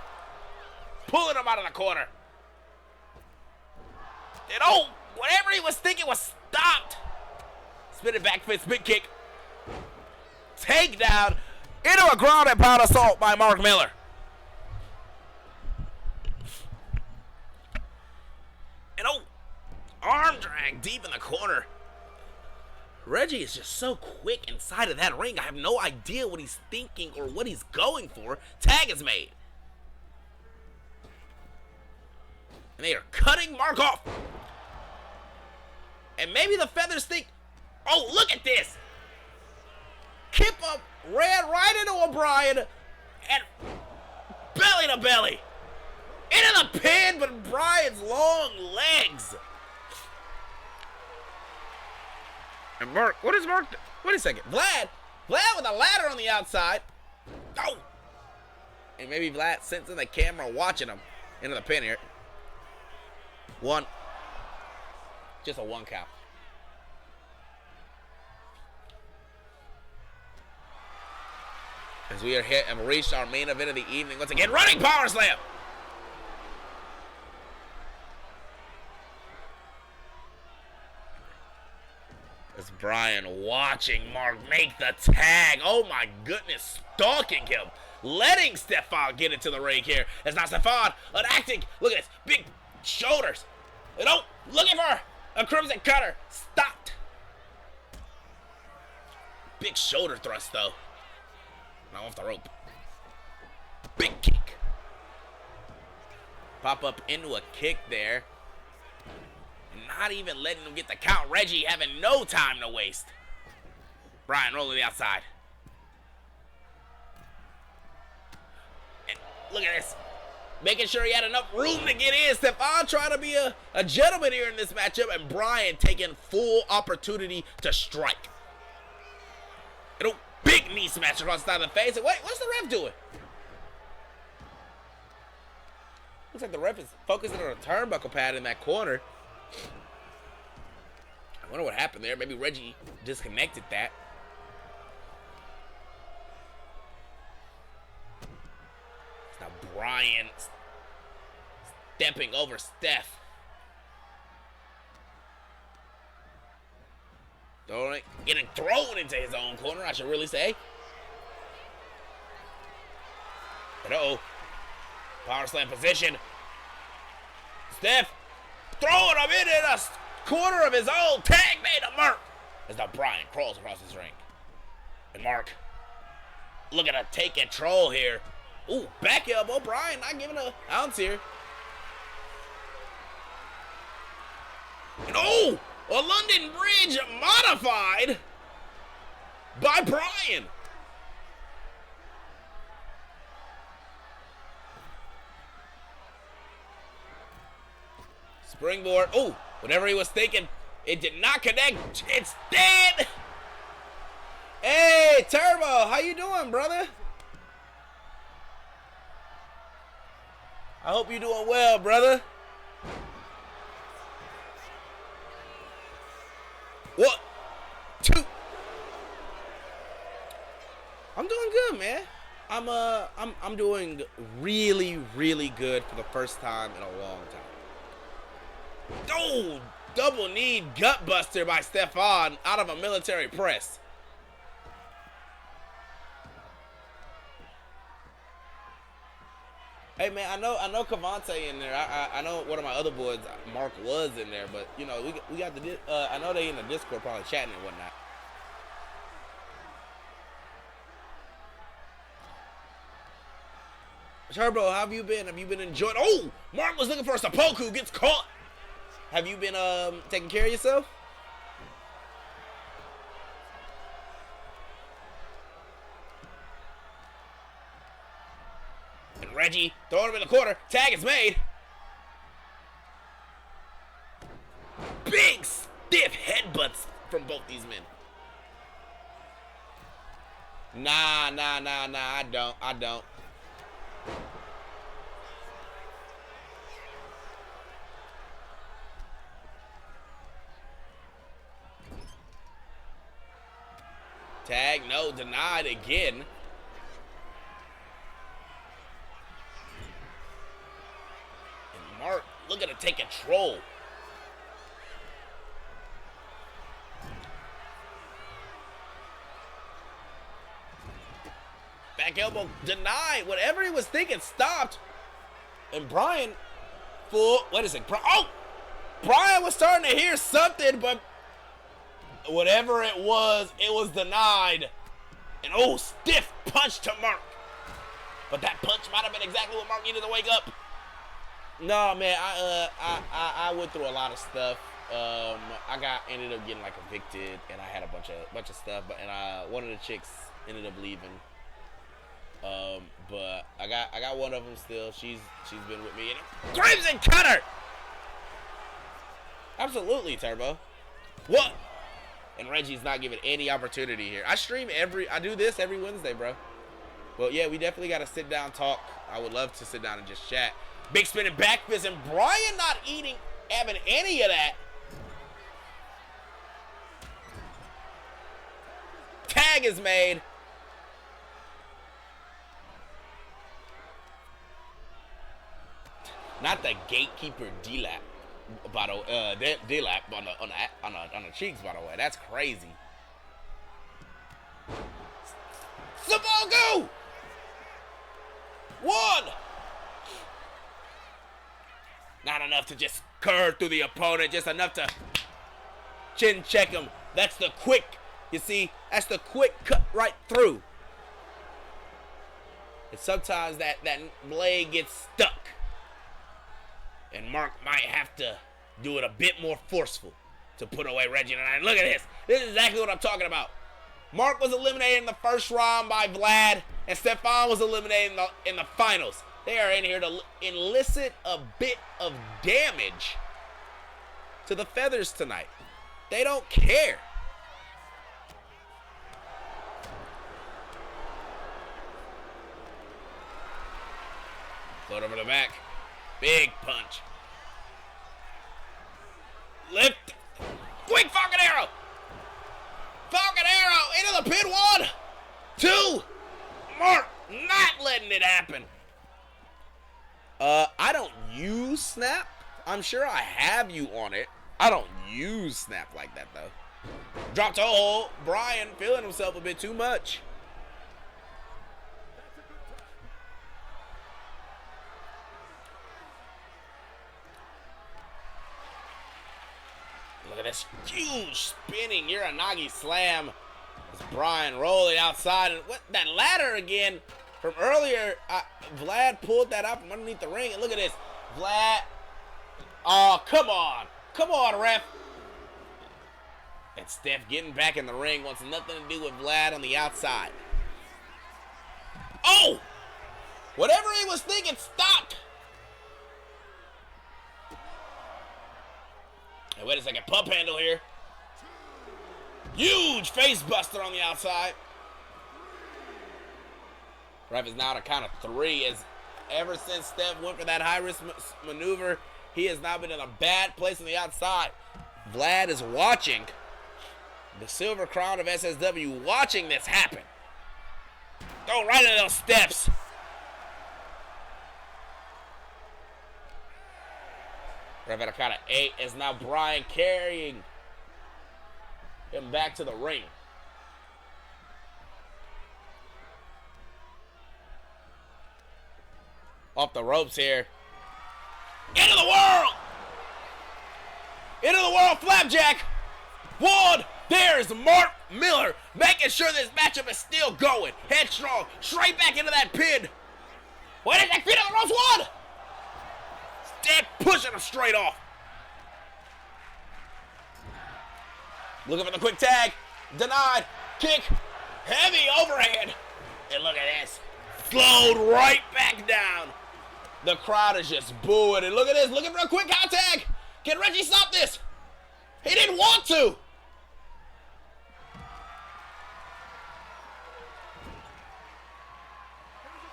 pulling him out of the corner. And oh, whatever he was thinking was stopped. Spinning back fist, big kick. Takedown. Into a ground and pound assault by Mark Miller. And oh, arm drag deep in the corner. Reggie is just so quick inside of that ring. I have no idea what he's thinking or what he's going for. Tag is made. And they are cutting Mark off. And maybe the Feathers think, oh, look at this. Kip up ran right into O'Brien and belly to belly. Into the pin, but Brian's long legs. And Mark, what is Mark? Wait a second. Vlad with a ladder on the outside. Oh. And maybe Vlad sensing the camera watching him into the pin here. One. Just a one count. As we are hit and reached our main event of the evening once again, running power slam. As Brian watching Mark make the tag. Oh my goodness, stalking him, letting Stefan get into the ring here. As now Stefan acting. Look at this, big shoulders. And oh, looking for a crimson cutter. Stopped. Big shoulder thrust though. Now off the rope. Big kick. Pop up into a kick there. Not even letting him get the count. Reggie having no time to waste. Brian rolling the outside. And look at this. Making sure he had enough room to get in. Stefan trying to be a gentleman here in this matchup. And Brian taking full opportunity to strike. And a big knee smash across the side of the face. And wait, what's the ref doing? Looks like the ref is focusing on a turnbuckle pad in that corner. I wonder what happened there. Maybe Reggie disconnected that. Now Brian stepping over Steph. Getting thrown into his own corner, I should really say. But uh-oh. Power slam position. Steph throwing him in a corner of his own. Tag made to Mark. As now Brian crawls across his ring. And Mark looking to take control here. Ooh, back elbow. Brian not giving an ounce here. And oh, a London Bridge modified by Brian. Springboard. Oh, whatever he was thinking, it did not connect. It's dead. Hey, Turbo, how you doing, brother? I hope you're doing well, brother. What? Two. I'm doing good, man. I'm doing really, really good for the first time in a long time. Oh, double knee gut buster by Stefan out of a military press. Hey man, I know Cavante in there. I know one of my other boys, Mark, was in there, but you know we got the I know they in the Discord probably chatting and whatnot. Turbo, how have you been? Have you been enjoying? Oh, Mark was looking for a seppuku, gets caught. Have you been taking care of yourself? And Reggie throwing him in the corner. Tag is made. Big stiff headbutts from both these men. Nah. I don't. Tag, no, denied again. And Mark looking to take control. Back elbow denied. Whatever he was thinking stopped. And Brian, what is it? Oh! Brian was starting to hear something, but whatever it was denied. And oh, stiff punch to Mark. But that punch might have been exactly what Mark needed to wake up. No, man, I went through a lot of stuff. I ended up getting like evicted, and I had a bunch of stuff. And one of the chicks ended up leaving. But I got one of them still. She's been with me. And Crimson Cutter. Absolutely, Turbo. What? And Reggie's not giving any opportunity here. I do this every Wednesday, bro. Well, yeah, we definitely got to sit down, talk. I would love to sit down and just chat. Big spinning back fist, and Brian not having any of that. Tag is made. Not the gatekeeper D-lap. By the D-lap on the cheeks, by the way. That's crazy. Sabogo! One! Not enough to just curve through the opponent, just enough to chin check him. That's the quick, you see, that's the quick cut right through. And sometimes that blade gets stuck. And Mark might have to do it a bit more forceful to put away Reggie tonight. Look at this. This is exactly what I'm talking about. Mark was eliminated in the first round by Vlad, and Stefan was eliminated in the finals. They are in here to elicit a bit of damage to the Feathers tonight. They don't care. Float over the back. Big punch. Lift. Quick Falcon Arrow. Falcon Arrow into the pin. 1, 2. Mark not letting it happen. I don't use Snap. I'm sure I have you on it. I don't use Snap like that, though. Drop toe. Brian feeling himself a bit too much. Look at this huge spinning Uranagi slam. As Brian rolling outside. And what, that ladder again from earlier. Vlad pulled that out from underneath the ring. And look at this. Vlad. Oh, come on. Come on, ref. And Steph getting back in the ring wants nothing to do with Vlad on the outside. Oh! Whatever he was thinking stopped. Hey, wait a second. Pump handle here. Huge face buster on the outside. Ref is now at a count of 3 as ever since Steph went for that high-risk maneuver, he has now been in a bad place on the outside. Vlad is watching. The Silver Crown of SSW watching this happen. Go right into those steps. Ref at a count of 8 is now Brian carrying him back to the ring. Off the ropes here. Into the world! Into the world, Flapjack! One! There's Mark Miller making sure this matchup is still going. Headstrong, straight back into that pin. What is that? Feet on the ropes, one! Dead pushing him straight off. Looking for the quick tag. Denied. Kick. Heavy overhand. And look at this. Slowed right back down. The crowd is just booing. And look at this. Looking for a quick hot tag. Can Reggie stop this? He didn't want to.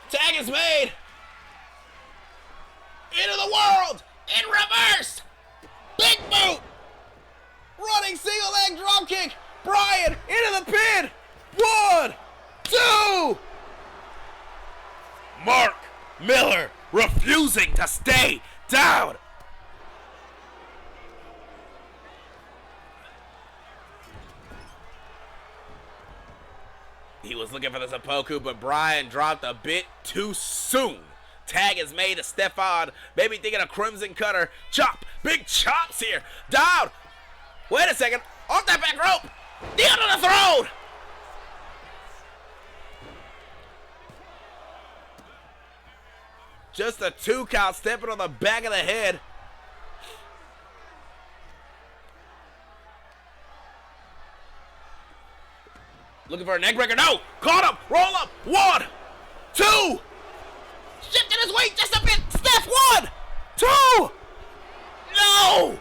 Tag is made. Into the world. In reverse. Big boot. Running single leg drop kick. Brian into the pin. 1, 2. Mark Miller refusing to stay down. He was looking for the seppuku, but Brian dropped a bit too soon. Tag is made to Stefan. Maybe thinking a Crimson Cutter. Chop. Big chops here. Down. Wait a second. Off that back rope. Knee under the throne. Just a 2 count, stepping on the back of the head. Looking for a neck breaker. No. Caught him. Roll up. 1, 2. Shifting his weight just a bit. Steph, 1, 2. No.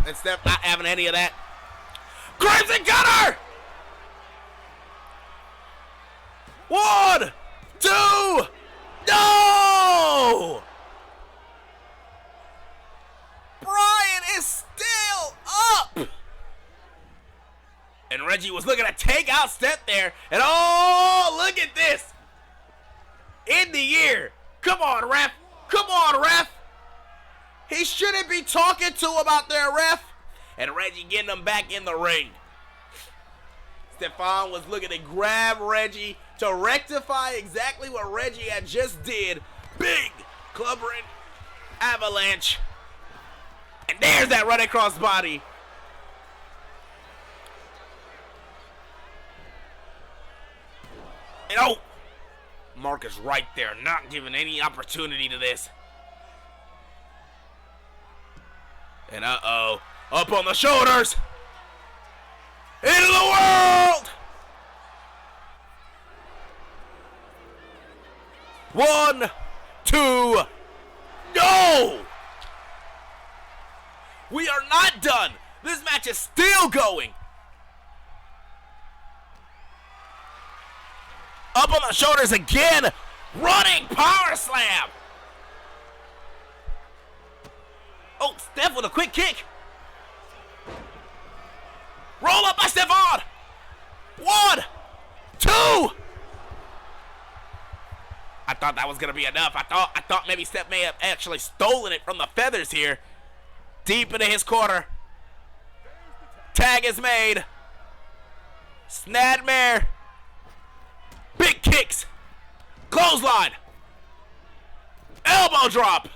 And Steph not having any of that. Crimson Cutter. 1, 2. No. Brian is still up. And Reggie was looking to take out Steph there. And oh, look at this. In the ear. Come on, ref. Come on, ref. He shouldn't be talking to him out there, ref. And Reggie getting him back in the ring. Stefan was looking to grab Reggie to rectify exactly what Reggie had just did. Big clubbering avalanche. And there's that running cross body. And oh, Mark is right there, not giving any opportunity to this. And uh-oh, up on the shoulders. Into the world. 1, 2. No. We are not done. This match is still going. Up on the shoulders again. Running power slam. Oh, Steph with a quick kick. Roll up by Stefan. 1, 2. I thought that was gonna be enough. I thought maybe Steph may have actually stolen it from the feathers here. Deep into his corner. Tag is made. Snadmare. Big kicks. Clothesline. Elbow drop.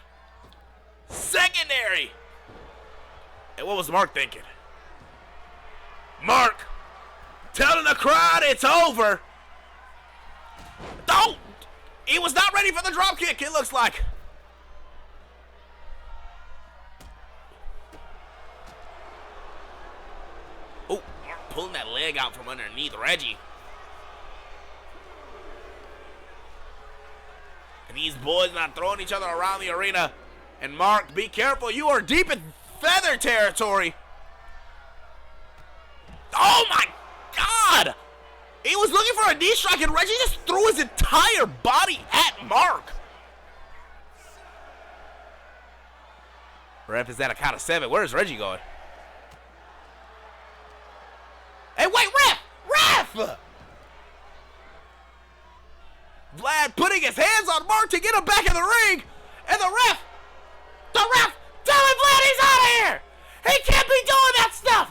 Secondary. And what was Mark thinking? Mark telling the crowd it's over. Don't. He was not ready for the drop kick, it looks like. Oh, Mark pulling that leg out from underneath Reggie. And these boys not throwing each other around the arena. And Mark, be careful. You are deep in feather territory. Oh my God! He was looking for a knee strike and Reggie just threw his entire body at Mark. Ref is at a count of 7. Where is Reggie going? Hey, wait, ref! Vlad putting his hands on Mark to get him back in the ring. And the ref telling Vlad he's out of here. He can't be doing that stuff.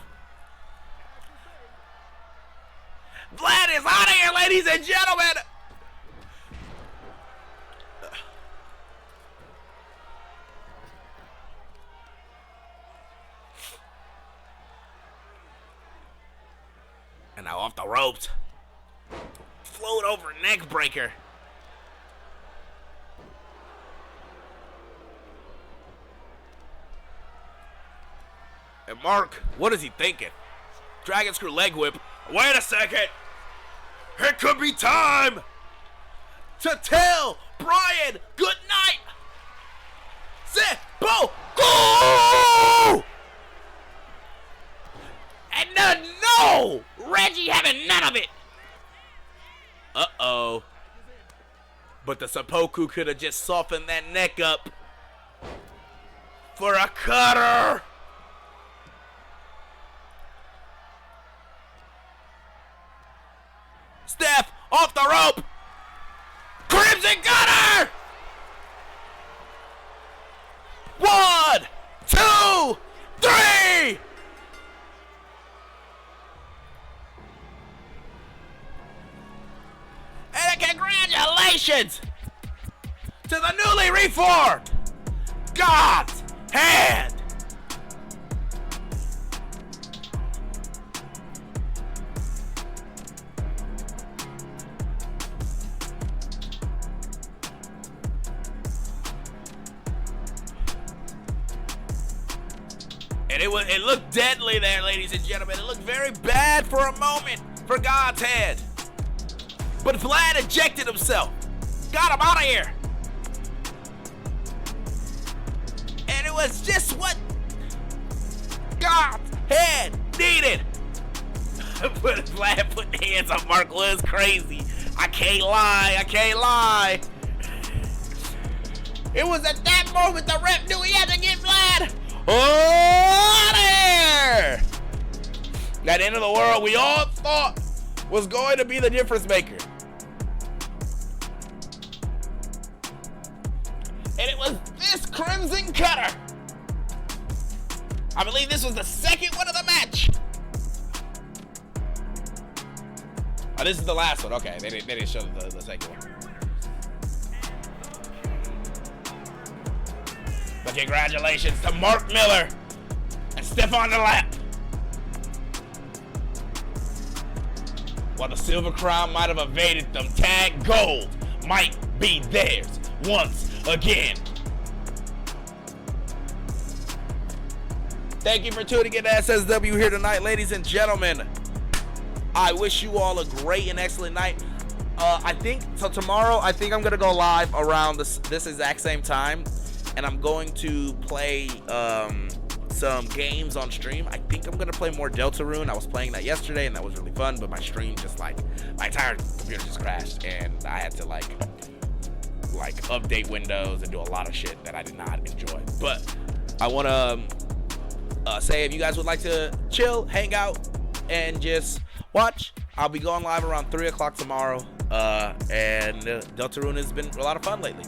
Vlad is out of here, ladies and gentlemen. And now off the ropes. Float over neck breaker. And Mark, what is he thinking? Dragon screw leg whip. Wait a second. It could be time to tell Brian good night. Bo, go! And no, Reggie having none of it. Uh-oh. But the seppuku could have just softened that neck up for a cutter. Steph off the rope. Crimson Cutter. 1, 2, 3. And congratulations to the newly reformed God's Hand. And it looked deadly there, ladies and gentlemen. It looked very bad for a moment for God's Hand. But Vlad ejected himself. Got him out of here. And it was just what God's Hand needed. But Vlad putting hands on Mark was crazy. I can't lie. It was at that moment the ref knew he had to get Vlad out of here. That end of the world we all thought was going to be the difference maker. And it was this Crimson Cutter. I believe this was the second one of the match. Oh, this is the last one. Okay, they didn't show the second one. But congratulations to Mark Miller and Stefan the Lap. While the Silver Crown might have evaded them, Tag Gold might be theirs once again. Thank you for tuning in to SSW here tonight, ladies and gentlemen. I wish you all a great and excellent night. I think tomorrow I'm going to go live around this exact same time, and I'm going to play some games on stream. I think I'm going to play more Deltarune. I was playing that yesterday, and that was really fun, but my stream just my entire computer just crashed, and I had to update Windows and do a lot of shit that I did not enjoy. But I want to say, if you guys would like to chill, hang out, and just watch, I'll be going live around 3 o'clock tomorrow, and Deltarune has been a lot of fun lately.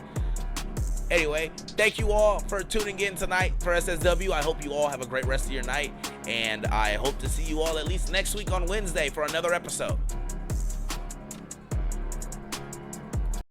Anyway, thank you all for tuning in tonight for SSW. I hope you all have a great rest of your night, And I hope to see you all at least next week on Wednesday for another episode.